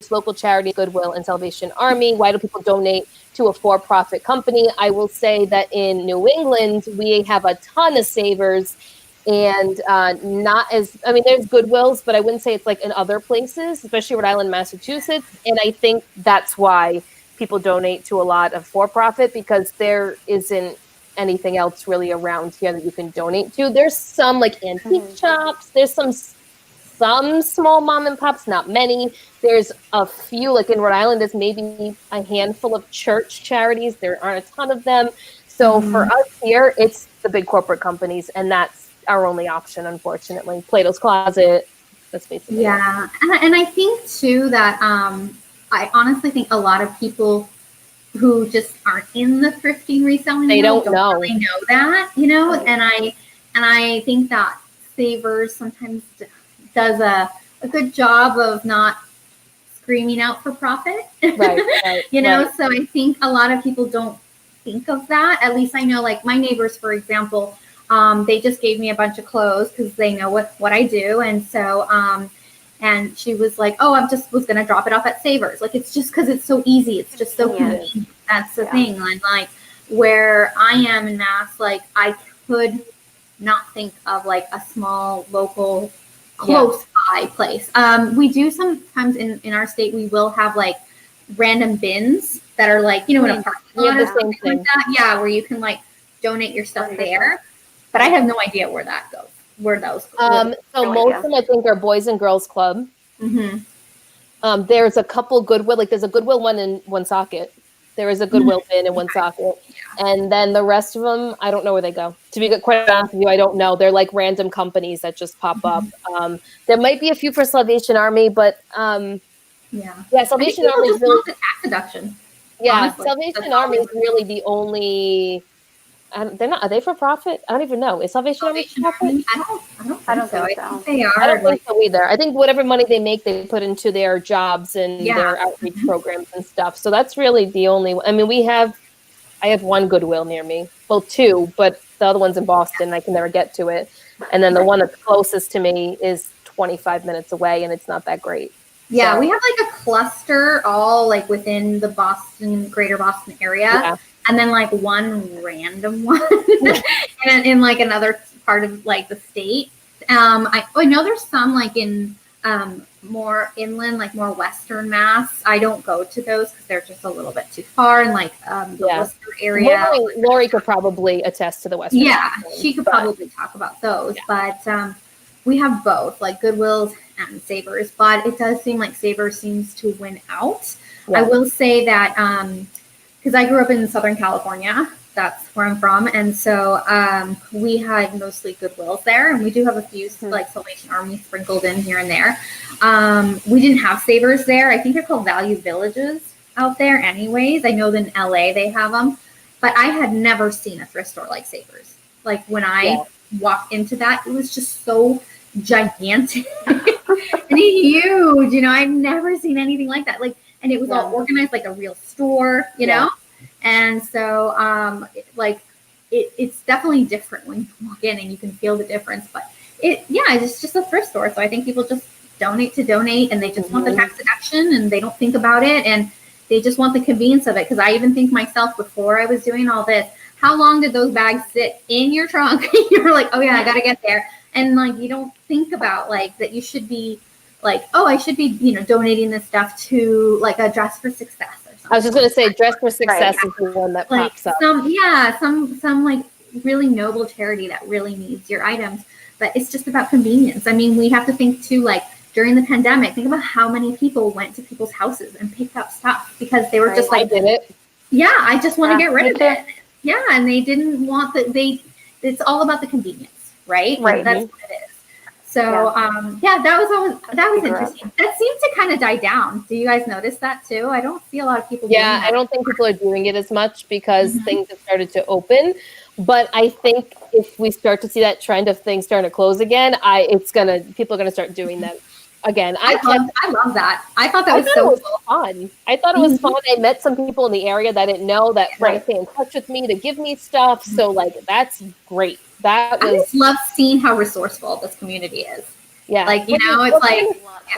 local charity, Goodwill, and Salvation Army. Why do people donate to a for-profit company? I will say that in New England, we have a ton of savers and there's Goodwills, but I wouldn't say it's like in other places, especially Rhode Island, Massachusetts. And I think that's why people donate to a lot of for-profit because there isn't anything else really around here that you can donate to. There's some like antique shops. There's some some small mom and pops, not many. There's a few, like in Rhode Island, there's maybe a handful of church charities. There aren't a ton of them. So for us here, it's the big corporate companies, and that's our only option, unfortunately. Plato's Closet, that's basically it. Yeah, and I think too that I honestly think a lot of people who just aren't in the thrifting reselling They world don't know. really know that, you know, and I think that Savers sometimes does a good job of not screaming out for profit. Right, you know, right. so I think a lot of people don't think of that. At least I know, like my neighbors, for example, they just gave me a bunch of clothes because they know what I do, and so and she was like, "Oh, I just was gonna drop it off at Savers." Like it's just because it's so easy. It's just so convenient. That's the thing. And like where I am in Mass, like I could not think of like a small local close by place. We do sometimes in our state, we will have like random bins that are like, you know, in a parking lot or something like that. Yeah, where you can like donate your stuff there. But I have no idea where that goes. Where those go. So most of them, I think, are Boys and Girls Club. There's a couple Goodwill, like there's a Goodwill one in Woonsocket. There is a Goodwill bin in Woonsocket. And then the rest of them, I don't know where they go. To be quite honest with you, I don't know. They're like random companies that just pop up. There might be a few for Salvation Army, but Salvation Army is really the tax deduction. Yeah, Honestly, Salvation Army is really the only. They're not. Are they for profit? I don't even know. Is Salvation Army for profit? I don't think so. I think they are. I don't think so either. I think whatever money they make, they put into their jobs and their outreach programs and stuff. So that's really the only. I mean, I have one Goodwill near me. Well, two, but the other one's in Boston. I can never get to it. And then the one that's closest to me is 25 minutes away, and it's not that great. Yeah, we have like a cluster all like within the greater Boston area. And then like one random one in like another part of like the state. I know there's some like in more inland, like more Western Mass. I don't go to those because they're just a little bit too far in like the Worcester area. Lori could probably attest to the Western. Yeah, she could probably talk about those. But we have both, like Goodwills and Savers. But it does seem like Savers seems to win out. I will say that because I grew up in Southern California. That's where I'm from. And so we had mostly Goodwills there. And we do have a few like Salvation Army sprinkled in here and there. We didn't have Savers there. I think they're called Value Villages out there anyways. I know that in LA they have them. But I had never seen a thrift store like Savers. Like when I walked into that, it was just so gigantic and huge. You know, I've never seen anything like that. Like, and it was all organized like a real store, you know? And so, it's definitely different when you walk in and you can feel the difference. But it's just a thrift store. So I think people just donate to donate, and they just want the tax deduction, and they don't think about it, and they just want the convenience of it. Because I even think myself before I was doing all this, how long did those bags sit in your trunk? You were like, oh yeah, I got to get there, and like you don't think about like that you should be like, oh, I should be, you know, donating this stuff to like a Dress for Success. I was just going to say Dress for Success is the one that like pops up. Some like really noble charity that really needs your items, but it's just about convenience. I mean, we have to think too, like during the pandemic, think about how many people went to people's houses and picked up stuff because they were just like, I did it. Yeah, I just want to get rid of it. Yeah, and they didn't want it's all about the convenience, right? Right. That's what it is. So, that was interesting. That seemed to kind of die down. Do you guys notice that too? I don't see a lot of people doing that. I don't think people are doing it as much because things have started to open. But I think if we start to see that trend of things starting to close again, people are gonna start doing that again. I love that. I thought that was so fun. I thought it was fun. I met some people in the area that I didn't know that were stay in touch with me to give me stuff. So like that's great. I just love seeing how resourceful this community is. Yeah. Like, you know, it's like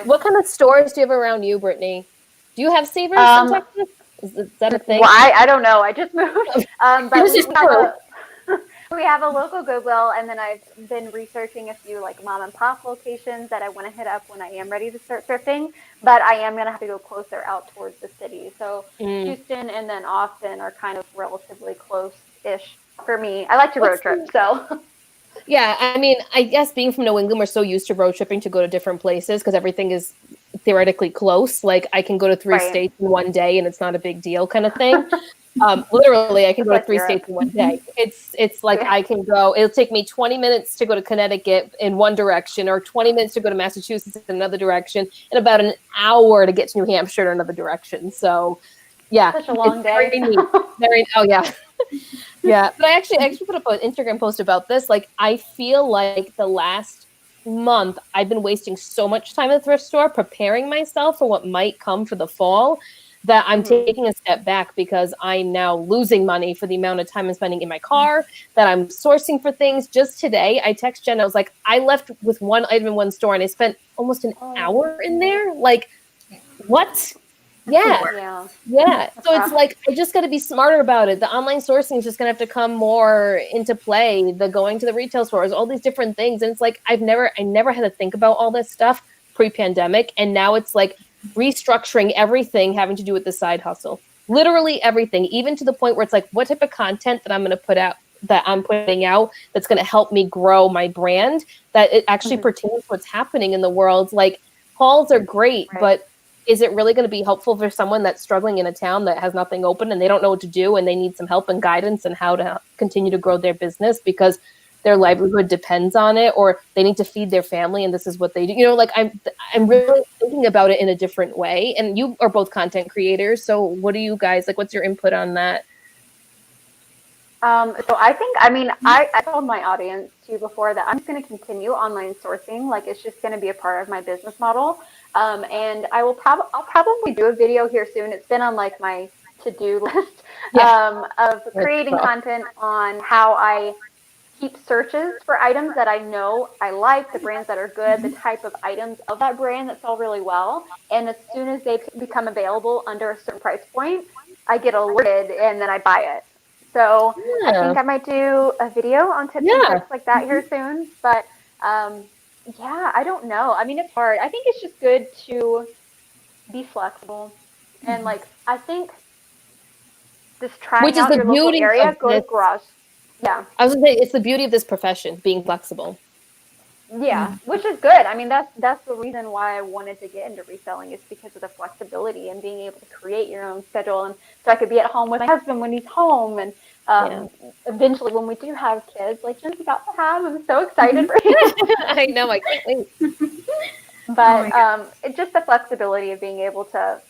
what kind of stores do you have around you, Brittany? Do you have Savers in Texas? Is that a thing? Well, I don't know. I just moved. But we have a local Goodwill, and then I've been researching a few like mom and pop locations that I want to hit up when I am ready to start thrifting. But I am going to have to go closer out towards the city. So Houston and then Austin are kind of relatively close-ish for me. I like to road trip, so. Yeah, I mean, I guess being from New England, we're so used to road tripping to go to different places because everything is theoretically close. Like I can go to 3 Right. states in one day and it's not a big deal kind of thing. Literally, I can It's go like to 3 Europe. states in one day. It's like Yeah. I can go. It'll take me 20 minutes to go to Connecticut in one direction, or 20 minutes to go to Massachusetts in another direction, and about an hour to get to New Hampshire in another direction. So, yeah, Such a long it's day. very neat. Oh yeah, yeah. But I actually put up an Instagram post about this. Like, I feel like the last month I've been wasting so much time at the thrift store preparing myself for what might come for the fall, that I'm taking a step back because I'm now losing money for the amount of time I'm spending in my car, that I'm sourcing for things. Just today, I text Jen, I was like, I left with one item in one store and I spent almost an hour in there. Like, what? Yeah. Yeah. Yeah. So rough. it's like, I just got to be smarter about it. The online sourcing is just going to have to come more into play, the going to the retail stores, all these different things. And it's like, I never had to think about all this stuff pre-pandemic. And now it's like restructuring everything having to do with the side hustle, literally everything, even to the point where it's like, what type of content that I'm going to put out, that I'm putting out, that's going to help me grow my brand, that it actually pertains to what's happening in the world. Like, hauls are great, but is it really going to be helpful for someone that's struggling in a town that has nothing open and they don't know what to do and they need some help and guidance and how to continue to grow their business because their livelihood depends on it, or they need to feed their family and this is what they do? You know, like I'm really thinking about it in a different way. And you are both content creators, so what do you guys like? What's your input on that? So I think, I mean, I told my audience too before that I'm just going to continue online sourcing. Like, it's just going to be a part of my business model. And I'll probably do a video here soon. It's been on like my to-do list of creating content on how I keep searches for items that I know I like, the brands that are good, the type of items of that brand that sell really well. And as soon as they become available under a certain price point, I get alerted and then I buy it. So I think I might do a video on tips and tricks like that here soon. But yeah, I don't know. I mean, it's hard. I think it's just good to be flexible. And like, I think just trying out your local area, go to garage. Yeah. I was gonna say, it's the beauty of this profession, being flexible. Yeah, which is good. I mean, that's the reason why I wanted to get into reselling, is because of the flexibility and being able to create your own schedule. And so I could be at home with my husband when he's home, and eventually when we do have kids, like Jenn's about to have. I'm so excited for you. I know, I can't wait. But it's just the flexibility of being able to,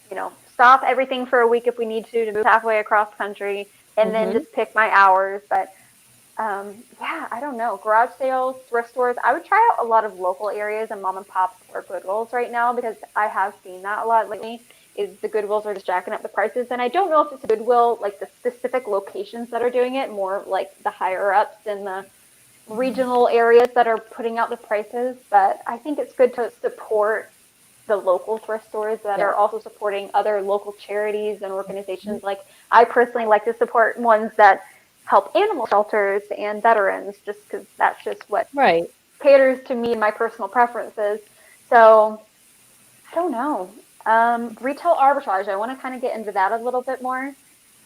you know, stop everything for a week if we need to move halfway across country, and then just pick my hours. But yeah, I don't know. Garage sales, thrift stores. I would try out a lot of local areas and mom and pops or Goodwills right now, because I have seen that a lot lately. Is the Goodwills are just jacking up the prices, and I don't know if it's a Goodwill, like the specific locations that are doing it, more like the higher ups in the regional areas that are putting out the prices. But I think it's good to support the local thrift stores that are also supporting other local charities and organizations. Like, I personally like to support ones that help animal shelters and veterans, just because that's just what caters to me and my personal preferences. So I don't know. Retail arbitrage, I want to kind of get into that a little bit more.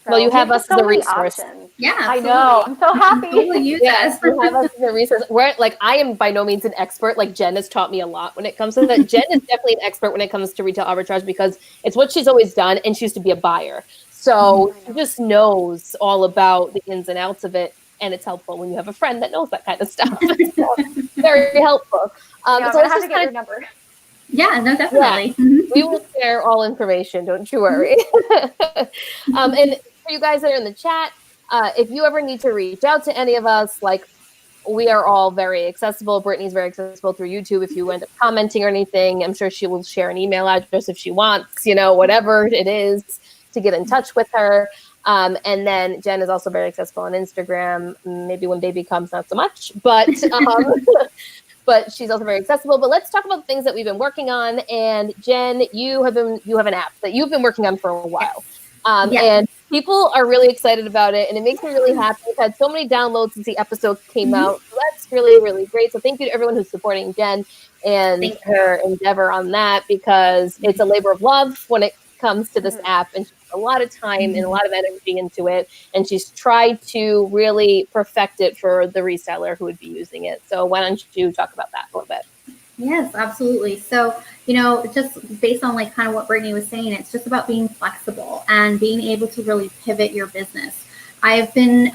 So, well, you have us as a resource. Options. Yeah, I know. I'm so happy. You have us as a resource. We're like, I am by no means an expert. Like, Jen has taught me a lot when it comes to that. Jen is definitely an expert when it comes to retail arbitrage, because it's what she's always done, and she used to be a buyer. So she just knows all about the ins and outs of it, and it's helpful when you have a friend that knows that kind of stuff. So, very helpful. So I'm gonna have to get your number. Yeah, no, definitely. Yeah. We will share all information, don't you worry. And for you guys that are in the chat, if you ever need to reach out to any of us, like, we are all very accessible. Brittany's very accessible through YouTube. If you end up commenting or anything, I'm sure she will share an email address if she wants, you know, whatever it is, to get in touch with her. And then Jenn is also very accessible on Instagram. Maybe when baby comes, not so much, but but she's also very accessible. But let's talk about the things that we've been working on. And Jenn, you have an app that you've been working on for a while. And people are really excited about it, and it makes me really happy. We've had so many downloads since the episode came out. So that's really, really great. So thank you to everyone who's supporting Jenn and her endeavor on that, because it's a labor of love when it comes to this app, and she put a lot of time and a lot of energy into it, and she's tried to really perfect it for the reseller who would be using it. So why don't you talk about that a little bit? Yes, absolutely. So, just based on like kind of what Brittany was saying, it's just about being flexible and being able to really pivot your business. I've been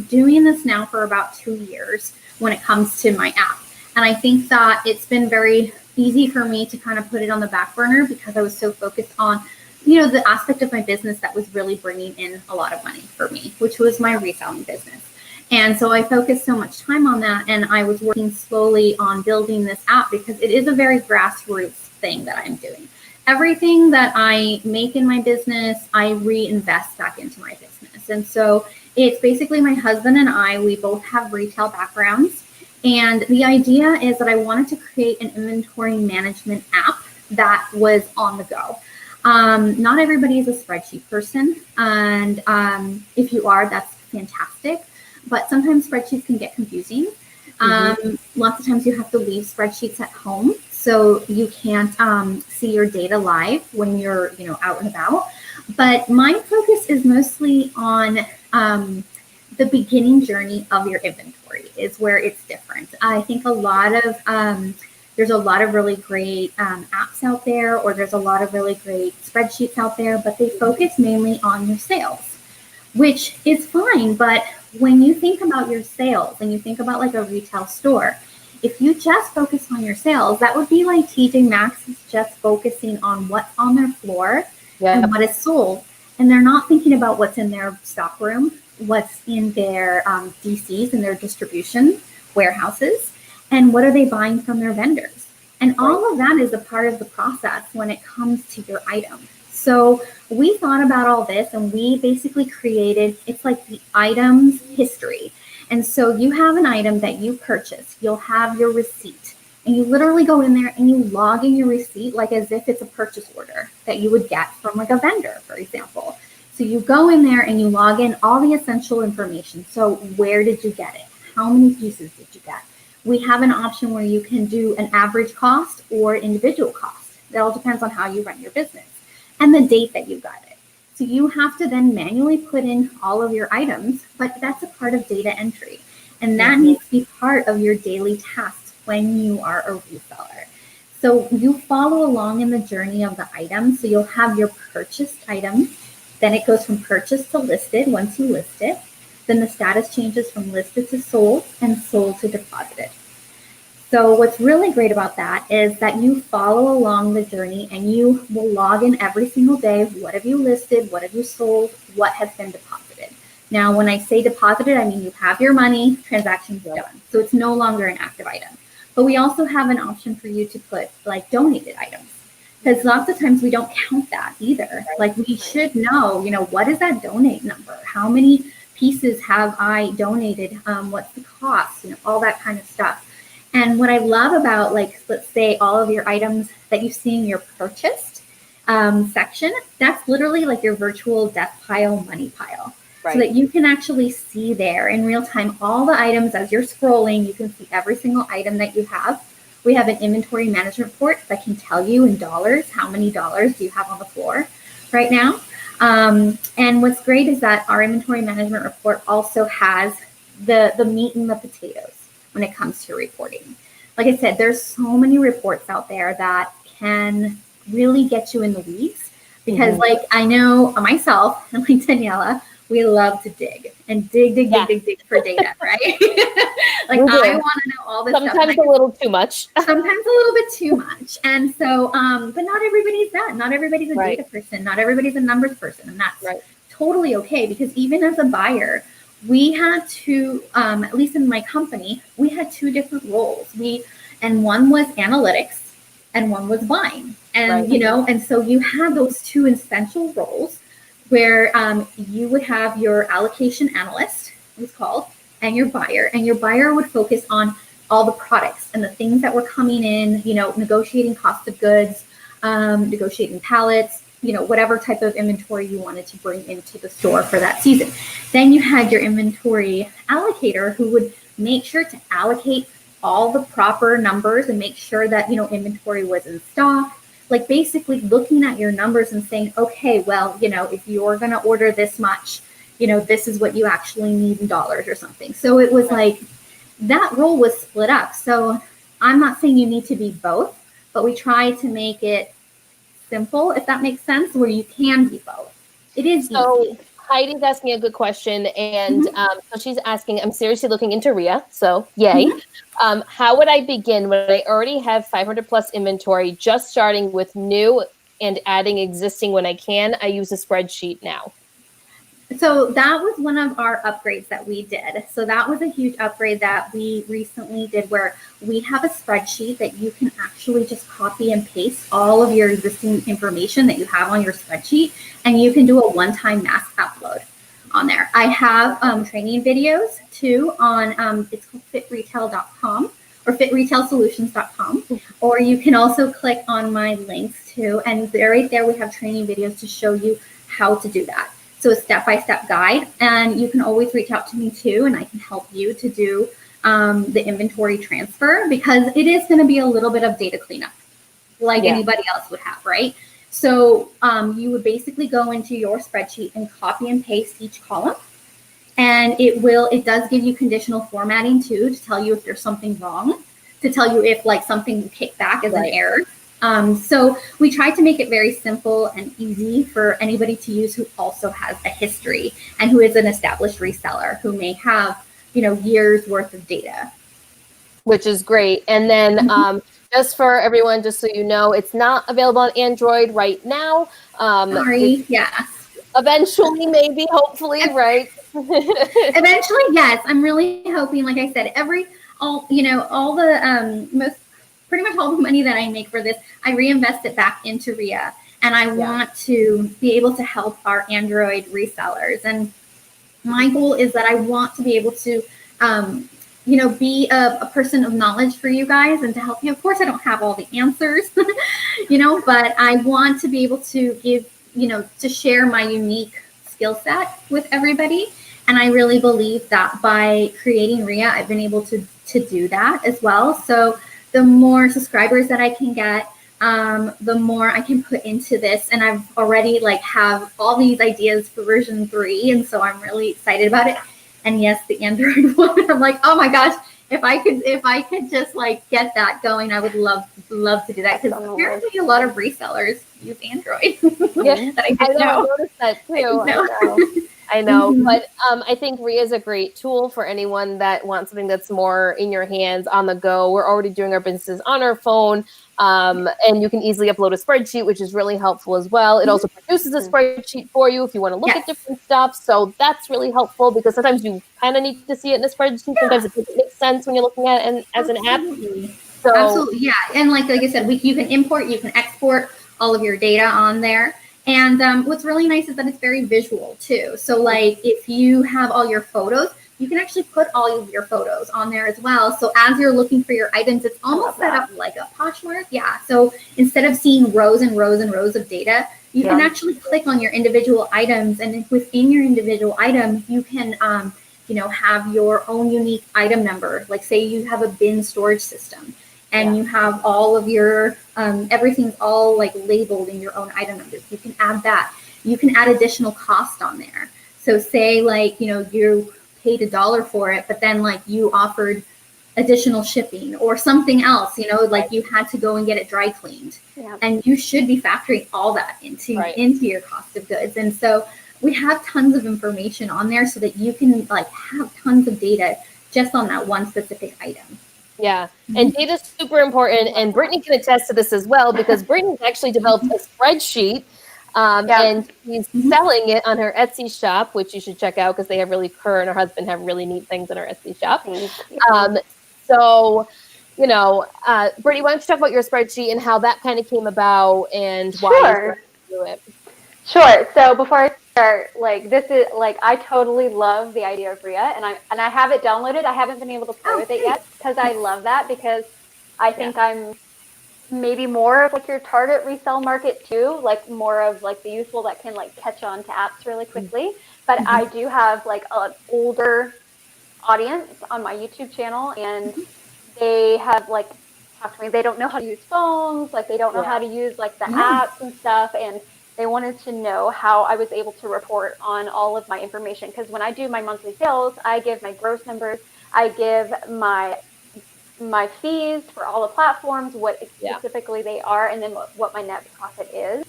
doing this now for about 2 years when it comes to my app. And I think that it's been very easy for me to kind of put it on the back burner because I was so focused on, the aspect of my business that was really bringing in a lot of money for me, which was my reselling business. And so I focused so much time on that, and I was working slowly on building this app because it is a very grassroots thing that I'm doing. Everything that I make in my business, I reinvest back into my business. And so it's basically my husband and I, we both have retail backgrounds. And the idea is that I wanted to create an inventory management app that was on the go. Not everybody is a spreadsheet person. And if you are, that's fantastic. But sometimes spreadsheets can get confusing. Lots of times you have to leave spreadsheets at home, so you can't see your data live when you're out and about. But my focus is mostly on the beginning journey of your inventory is where it's different. I think there's a lot of really great apps out there, or there's a lot of really great spreadsheets out there, but they focus mainly on your sales, which is fine. But when you think about your sales and you think about like a retail store, if you just focus on your sales, that would be like TJ Maxx is just focusing on what's on their floor and what is sold. And they're not thinking about what's in their stock room, what's in their DCs and their distribution warehouses, and what are they buying from their vendors. And all of that is a part of the process when it comes to your item. So we thought about all this, and we basically created, it's like the item's history. And so you have an item that you purchase, you'll have your receipt, and you literally go in there and you log in your receipt like as if it's a purchase order that you would get from like a vendor, for example. So you go in there and you log in all the essential information. So where did you get it? How many pieces did you get? We have an option where you can do an average cost or individual cost. That all depends on how you run your business and the date that you got it. So you have to then manually put in all of your items, but that's a part of data entry. And that needs to be part of your daily tasks when you are a reseller. So you follow along in the journey of the item. So you'll have your purchased item. Then it goes from purchased to listed once you list it. Then the status changes from listed to sold and sold to deposited. So what's really great about that is that you follow along the journey and you will log in every single day. What have you listed? What have you sold? What has been deposited? Now, when I say deposited, I mean you have your money, transaction's done. So it's no longer an active item. But we also have an option for you to put like donated items, because lots of times we don't count that either. Like we should know, what is that donate number? How many pieces have I donated? What's the cost? All that kind of stuff. And what I love about, like, let's say all of your items that you see in your purchased section, that's literally like your virtual death pile, money pile. So that you can actually see there in real time all the items as you're scrolling. You can see every single item that you have. We have an inventory management report that can tell you in dollars, how many dollars do you have on the floor right now. And what's great is that our inventory management report also has the meat and the potatoes when it comes to reporting. Like I said, there's so many reports out there that can really get you in the weeds because like I know myself and like Daniela, we love to dig for data, right? Like I want to know all this stuff. Sometimes a little too much. Sometimes a little bit too much. And so, but not everybody's that. Not everybody's a data person. Not everybody's a numbers person. And that's totally okay, because even as a buyer, we had to, at least in my company, we had two different roles. And one was analytics and one was buying. And, and so you had those two essential roles where you would have your allocation analyst, it was called, and your buyer would focus on all the products and the things that were coming in, negotiating cost of goods, negotiating pallets, whatever type of inventory you wanted to bring into the store for that season. Then you had your inventory allocator who would make sure to allocate all the proper numbers and make sure that, inventory was in stock, like basically looking at your numbers and saying, okay, well, if you're going to order this much, this is what you actually need in dollars or something. So it was like that role was split up. So I'm not saying you need to be both, but we try to make it simple, if that makes sense, where you can be both. It is easy. Heidi's asking a good question, and so she's asking, I'm seriously looking into RIA, so yay. How would I begin when I already have 500 plus inventory, just starting with new and adding existing when I can? I use a spreadsheet now. So that was one of our upgrades that we did. So that was a huge upgrade that we recently did, where we have a spreadsheet that you can actually just copy and paste all of your existing information that you have on your spreadsheet, and you can do a one-time mass upload on there. I have training videos too on, it's called fitretail.com or fitretailsolutions.com, or you can also click on my links too, and right there we have training videos to show you how to do that. So a step-by-step guide, and you can always reach out to me too, and I can help you to do the inventory transfer, because it is going to be a little bit of data cleanup like anybody else would have, right? So you would basically go into your spreadsheet and copy and paste each column, and it does give you conditional formatting too, to tell you if there's something wrong, to tell you if like something kicked back as an error. So we tried to make it very simple and easy for anybody to use who also has a history and who is an established reseller who may have, years worth of data. Which is great. And then just for everyone, just so you know, it's not available on Android right now. Sorry, yes. Eventually, maybe, hopefully, right? Eventually, yes. I'm really hoping, like I said, pretty much all the money that I make for this, I reinvest it back into RIA. And I want to be able to help our Android resellers. And my goal is that I want to be able to, be a person of knowledge for you guys and to help you. Of course, I don't have all the answers, but I want to be able to give, to share my unique skill set with everybody. And I really believe that by creating RIA, I've been able to do that as well. So the more subscribers that I can get, the more I can put into this. And I've already have all these ideas for version 3. And so I'm really excited about it. And yes, the Android one, I'm like, oh my gosh, if I could just get that going, I would love to do that. Because apparently a lot of resellers use Android. I noticed that too. I know, but I think RIA is a great tool for anyone that wants something that's more in your hands, on the go. We're already doing our businesses on our phone, and you can easily upload a spreadsheet, which is really helpful as well. It also produces a spreadsheet for you if you want to look at different stuff. So that's really helpful, because sometimes you kind of need to see it in a spreadsheet. Sometimes it doesn't make sense when you're looking at it as an app. So, absolutely, yeah. And like I said, you can import, you can export all of your data on there. And what's really nice is that it's very visual too. So if you have all your photos, you can actually put all of your photos on there as well. So as you're looking for your items, it's almost set up like a Poshmark. Yeah. So instead of seeing rows and rows and rows of data, you can actually click on your individual items, and within your individual item, you can have your own unique item number. Like say you have a bin storage system. And you have all of your, everything's all labeled in your own item numbers. You can add that. You can add additional cost on there. So say you paid $1 for it, but then you offered additional shipping or something else, you had to go and get it dry cleaned. Yeah. And you should be factoring all that into your cost of goods. And so we have tons of information on there so that you can have tons of data just on that one specific item. Yeah, and data is super important, and Brittani can attest to this as well, because Brittani's actually developed a spreadsheet, and she's selling it on her Etsy shop, which you should check out, because her and her husband have really neat things on her Etsy shop. So, Brittani, why don't you talk about your spreadsheet and how that kind of came about and why you started to do it? Sure. So before I start, this is I totally love the idea of RIA, and I have it downloaded. I haven't been able to play with it yet, because I love that, because I think I'm maybe more of your target resale market too, more of the useful that can catch on to apps really quickly. But I do have an older audience on my YouTube channel, and they have talk to me. They don't know how to use phones, like they don't know how to use like the apps and stuff, and they wanted to know how I was able to report on all of my information. Because when I do my monthly sales, I give my gross numbers, I give my fees for all the platforms, what specifically they are, and then what my net profit is,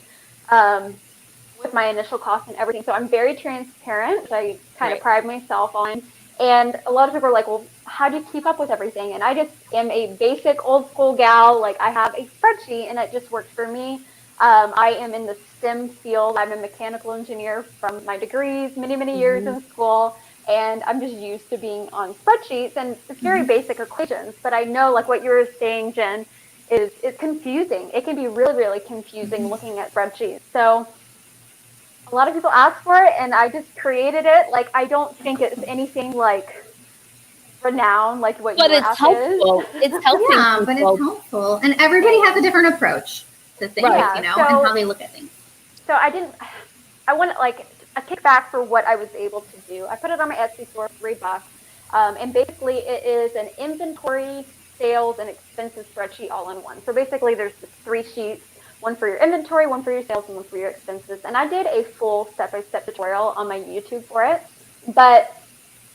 with my initial cost and everything. So I'm very transparent, which I kind of pride myself on. And a lot of people are like, well, how do you keep up with everything? And I just am a basic old school gal. Like, I have a spreadsheet and it just works for me. I am in the STEM field. I'm a mechanical engineer from my degrees, many years in school. And I'm just used to being on spreadsheets, and it's very basic equations. But I know, like what you were saying, Jen, is it's confusing. It can be really confusing looking at spreadsheets. So a lot of people ask for it, and I just created it. Like, I don't think it's anything like renowned, like what your app helpful. is. It's helpful. Yeah, but it's helpful, and everybody has a different approach to things, you know, and how they look at things. So I want like a kickback for what I was able to do. I put it on my Etsy store for $3. And basically it is an inventory, sales, and expenses spreadsheet all in one. So basically there's 3 sheets, one for your inventory, one for your sales, and one for your expenses. And I did a full step-by-step tutorial on my YouTube for it. But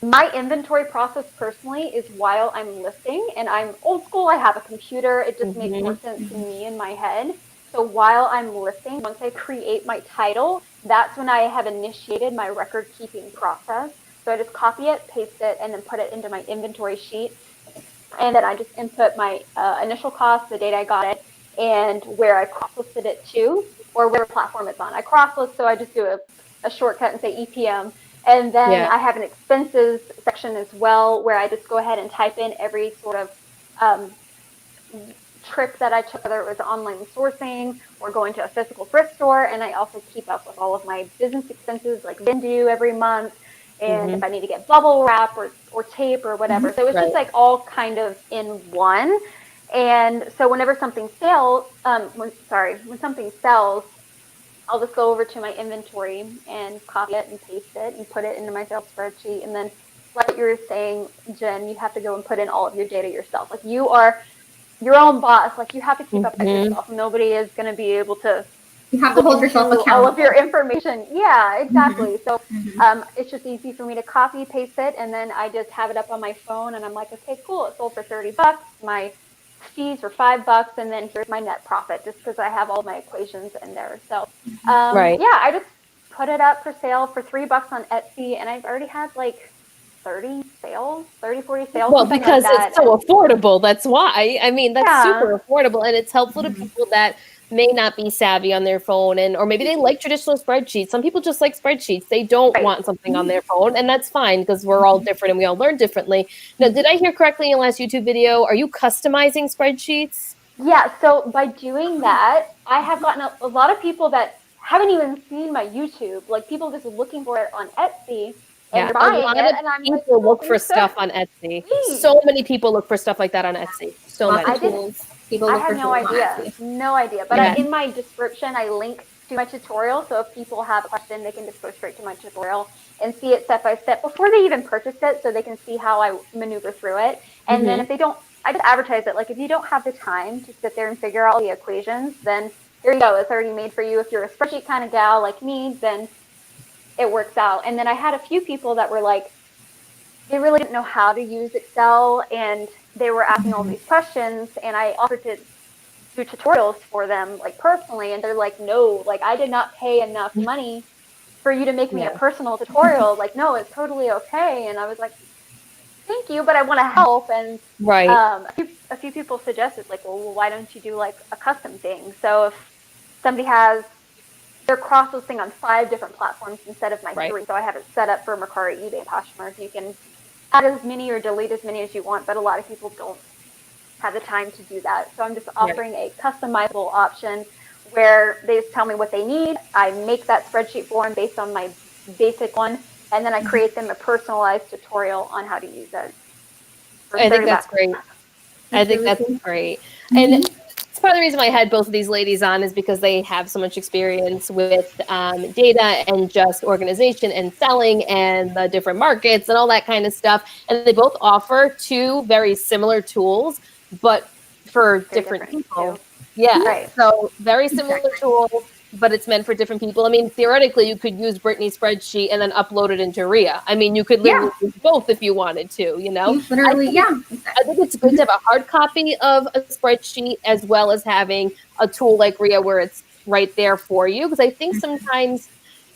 my inventory process personally is while I'm listing, and I'm old school, I have a computer, it just makes more sense to me in my head. So while I'm listing, once I create my title, that's when I have initiated my record keeping process. So I just copy it, paste it, and then put it into my inventory sheet. And then I just input my initial cost, the date I got it, and where I cross-listed it to, or whatever platform it's on. I cross-list, so I just do a shortcut and say EPM. And then I have an expenses section as well, where I just go ahead and type in every sort of trip that I took, whether it was online sourcing or going to a physical thrift store. And I also keep up with all of my business expenses, like Vendu every month, and if I need to get bubble wrap or tape or whatever. So it's just like all kind of in one. And so whenever something sells, when something sells, I'll just go over to my inventory and copy it and paste it and put it into my sales spreadsheet. And then, like you were saying, Jen, you have to go and put in all of your data yourself. Like, you are your own boss. Like, you have to keep up with yourself. Nobody is going to be able to. You have to hold yourself accountable. All of your information. Yeah, exactly. So it's just easy for me to copy, paste it, and then I just have it up on my phone, and I'm like, okay, cool. It sold for $30. My fees were $5, and then here's my net profit, just because I have all my equations in there. So yeah, I just put it up for sale for $3 on Etsy, and I've already had like 30 sales, 40 sales. Well, because it's so affordable. That's why. I mean, that's super affordable, and it's helpful to people that may not be savvy on their phone, or maybe they like traditional spreadsheets. Some people just like spreadsheets. They don't want something on their phone, and that's fine, because we're all different and we all learn differently. Now, did I hear correctly in your last YouTube video? Are you customizing spreadsheets? Yeah. So by doing that, I have gotten a lot of people that haven't even seen my YouTube. Like, people just looking for it on Etsy. And buying a lot it, of and I'm people like, look for stuff on Etsy. So many people look for stuff like that on Etsy. So many. I have no idea. But in my description, I link to my tutorial. So if people have a question, they can just go straight to my tutorial and see it step by step before they even purchase it, so they can see how I maneuver through it. And then if they don't, I just advertise it. Like, if you don't have the time to sit there and figure out all the equations, then here you go. It's already made for you. If you're a spreadsheet kind of gal like me, then it works out. And then I had a few people that were like, they really didn't know how to use Excel, and they were asking all these questions, and I offered to do tutorials for them, like, personally, and they're like, no, like, I did not pay enough money for you to make me a personal tutorial. Like, no, it's totally okay. And I was like, thank you, but I want to help. And a few people suggested, like, well, why don't you do like a custom thing? So if somebody has, they're cross-listing on 5 different platforms instead of my 3. So I have it set up for Mercari, eBay, and Poshmark. You can add as many or delete as many as you want, but a lot of people don't have the time to do that. So I'm just offering a customizable option where they just tell me what they need. I make that spreadsheet for them based on my basic one, and then I create them a personalized tutorial on how to use it. I think that's great. I think that's great. And it's part of the reason why I had both of these ladies on, is because they have so much experience with data and just organization and selling and the different markets and all that kind of stuff. And they both offer 2 very similar tools, but for Very different different, people. too. Yeah. Right. So very similar Exactly. tool, but it's meant for different people. I mean, theoretically, you could use Brittany's spreadsheet and then upload it into Rhea. I mean, you could literally use both if you wanted to, you know? You literally, I think it's good to have a hard copy of a spreadsheet as well as having a tool like Rhea where it's right there for you. Because I think sometimes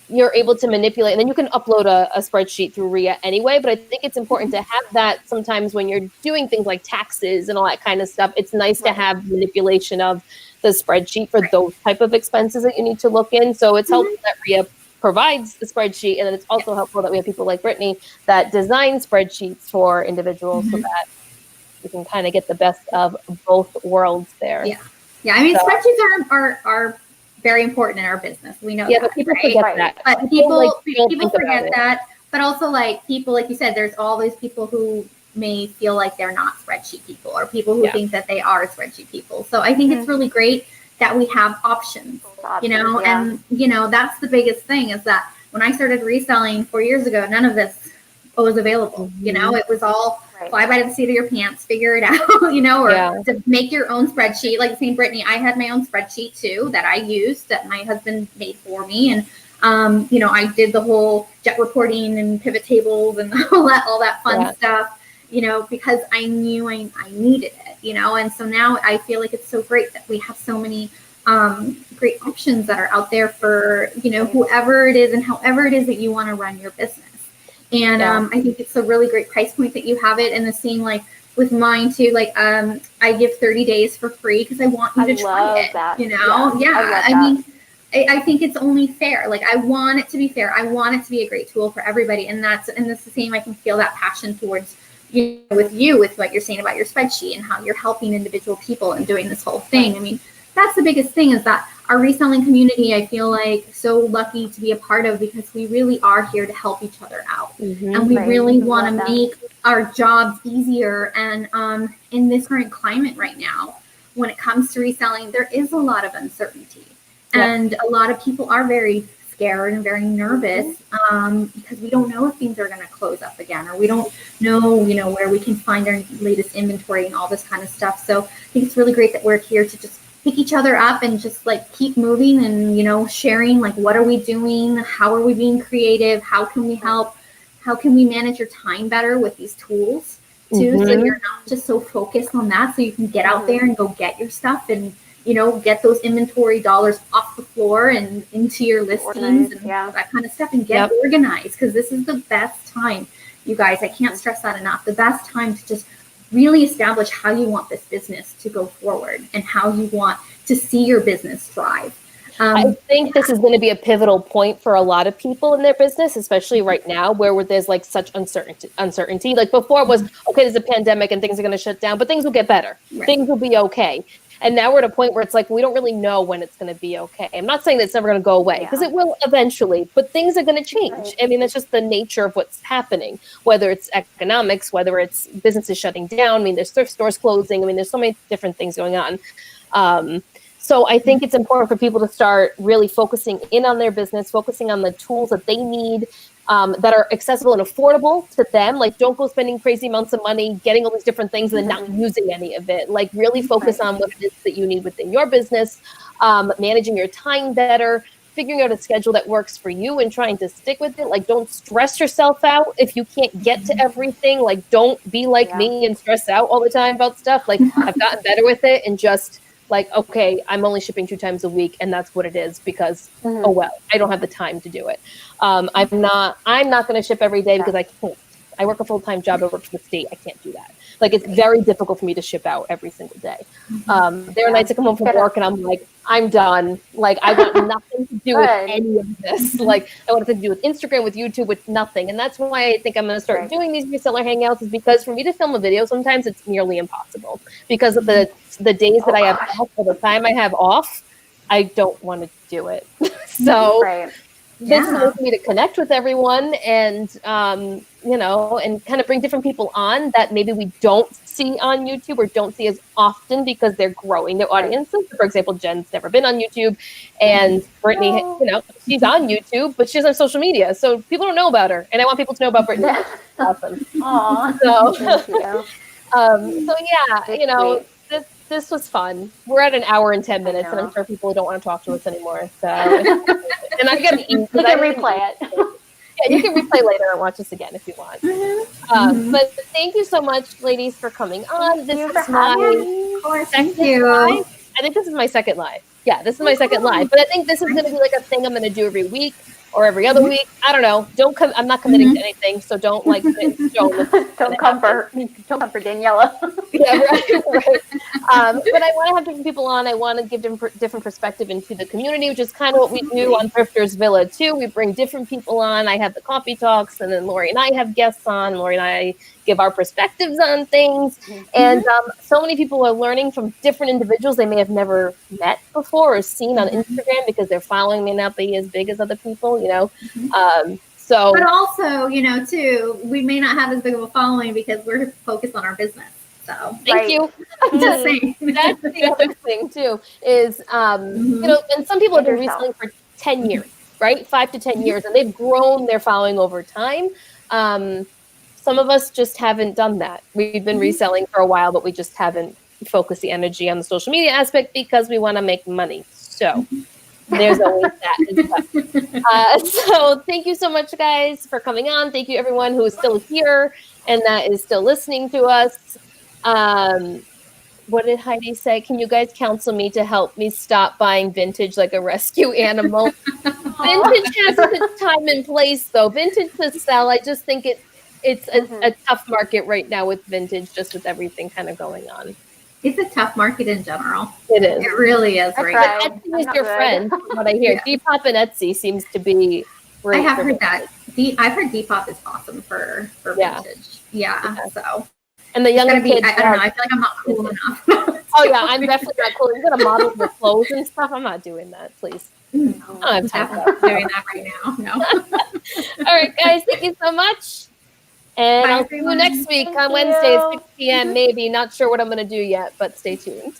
you're able to manipulate, and then you can upload a spreadsheet through Rhea anyway. But I think it's important to have that sometimes when you're doing things like taxes and all that kind of stuff. It's nice to have manipulation of the spreadsheet for those type of expenses that you need to look in. So it's helpful that Rhea provides the spreadsheet, and then it's also helpful that we have people like Brittany that design spreadsheets for individuals so that you can kind of get the best of both worlds there. Yeah. I mean, spreadsheets are very important in our business. We know that, but people right? forget that. But people forget forget that. But also, like, people, like you said, there's all these people who may feel like they're not spreadsheet people, or people who think that they are spreadsheet people. So I think it's really great that we have options, you know, and, you know, that's the biggest thing is that when I started reselling 4 years ago, none of this was available. You know, it was all fly by the seat of your pants, figure it out, you know, or to make your own spreadsheet. Like saying, Brittany, I had my own spreadsheet too that I used that my husband made for me. And, you know, I did the whole jet reporting and pivot tables and all that fun stuff, you know, because I knew I needed it, you know. And so now I feel like it's so great that we have so many great options that are out there for, you know, whoever it is and however it is that you want to run your business. And I think it's a really great price point that you have it. And the same like with mine too, like I give 30 days for free because I want you to try it. You know, I mean, I think it's only fair. Like I want it to be fair. I want it to be a great tool for everybody. And that's the same. I can feel that passion towards you with what you're saying about your spreadsheet and how you're helping individual people and doing this whole thing. I mean, that's the biggest thing is that our reselling community, I feel like so lucky to be a part of because we really are here to help each other out. And we really want to make our jobs easier. And in this current climate right now, when it comes to reselling, there is a lot of uncertainty. And a lot of people are very scared and very nervous because we don't know if things are going to close up again, or we don't know, you know, where we can find our latest inventory and all this kind of stuff. So I think it's really great that we're here to just pick each other up and just like keep moving and, you know, sharing like what are we doing, how are we being creative, how can we help, how can we manage your time better with these tools too, so you're not just so focused on that, so you can get out there and go get your stuff and, you know, get those inventory dollars off the floor and into your listings and that kind of stuff and get organized, because this is the best time, you guys. I can't stress that enough. The best time to just really establish how you want this business to go forward and how you want to see your business thrive. I think this is going to be a pivotal point for a lot of people in their business, especially right now where there's like such uncertainty. Like before it was, okay, there's a pandemic and things are going to shut down, but things will get better. Things will be okay. And now we're at a point where it's like, we don't really know when it's going to be okay. I'm not saying that it's never going to go away because it will eventually, but things are going to change. I mean, it's just the nature of what's happening, whether it's economics, whether it's businesses shutting down. I mean, there's thrift stores closing. I mean, there's so many different things going on. So I think it's important for people to start really focusing in on their business, focusing on the tools that they need that are accessible and affordable to them. Like, don't go spending crazy amounts of money getting all these different things and then not using any of it. Like, really focus on what it is that you need within your business, managing your time better, figuring out a schedule that works for you and trying to stick with it. Like, don't stress yourself out if you can't get to everything. Like, don't be like me and stress out all the time about stuff. Like, I've gotten better with it and just like, okay, I'm only shipping 2 times a week and that's what it is because, oh, well, I don't have the time to do it. I'm not going to ship every day because I can't. I work a full-time job. I work for the state. I can't do that. Like, it's very difficult for me to ship out every single day. There are nights I come home from work and I'm like, I'm done. Like, I want nothing to do with any of this. Like, I want nothing to do with Instagram, with YouTube, with nothing. And that's why I think I'm going to start doing these reseller hangouts, is because for me to film a video, sometimes it's nearly impossible because of the days that I have off or the time I have off, I don't want to do it. So this is a way for me to connect with everyone and, you know, and kind of bring different people on that maybe we don't see on YouTube or don't see as often because they're growing their audiences. For example, Jen's never been on YouTube, and Brittany, you know, she's on YouTube, but she doesn't have social media. So people don't know about her, and I want people to know about Brittany. Awesome. Aww. So, Thank you. so yeah, you know, this was fun. We're at an hour and 10 minutes, and I'm sure people don't want to talk to us anymore. So, and I gotta eat. You can replay it. Yeah, you can replay later and watch this again if you want. But thank you so much, ladies, for coming on. This is my second live. I think this is my second live. Yeah, this is my second live. But I think this is going to be like a thing I'm going to do every week or every other week. I don't know. I'm not committing to anything, so don't like don't come for Daniela. Yeah, right. But I want to have different people on. I want to give different perspective into the community, which is kind of what we do on Thrifters Villa too. We bring different people on. I have the coffee talks, and then Lori and I have guests on. Lori and I give our perspectives on things, and so many people are learning from different individuals they may have never met before or seen on Instagram because they're following me not be as big as other people, you know. So, but also, you know, too, we may not have as big of a following because we're focused on our business. So thank you. Just saying. That's the other thing too. Is you know, and some people have been reselling for 10 years, right? 5 to 10 years, and they've grown their following over time. Some of us just haven't done that. We've been reselling for a while, but we just haven't focused the energy on the social media aspect because we want to make money. So there's always that. So thank you so much, guys, for coming on. Thank you, everyone who is still here and that is still listening to us. What did Heidi say? Can you guys counsel me to help me stop buying vintage like a rescue animal? Vintage has its time and place, though. Vintage to sell, I just think it's a tough market right now with vintage, just with everything kind of going on. It's a tough market in general. It is. It really is. Right. Etsy is your friend, from what I hear. Depop and Etsy seems to be great. I have heard that. I've heard Depop is awesome for vintage. Yeah. So. And the younger kids. I don't know. I feel like I'm not cool enough. Oh yeah, I'm definitely not cool. You're gonna model your clothes and stuff. I'm not doing that, please. No, I'm definitely doing that right now. No. All right, guys. Thank you so much. And I'll see you next week on Wednesday at 6 p.m. Maybe. Not sure what I'm going to do yet, but stay tuned.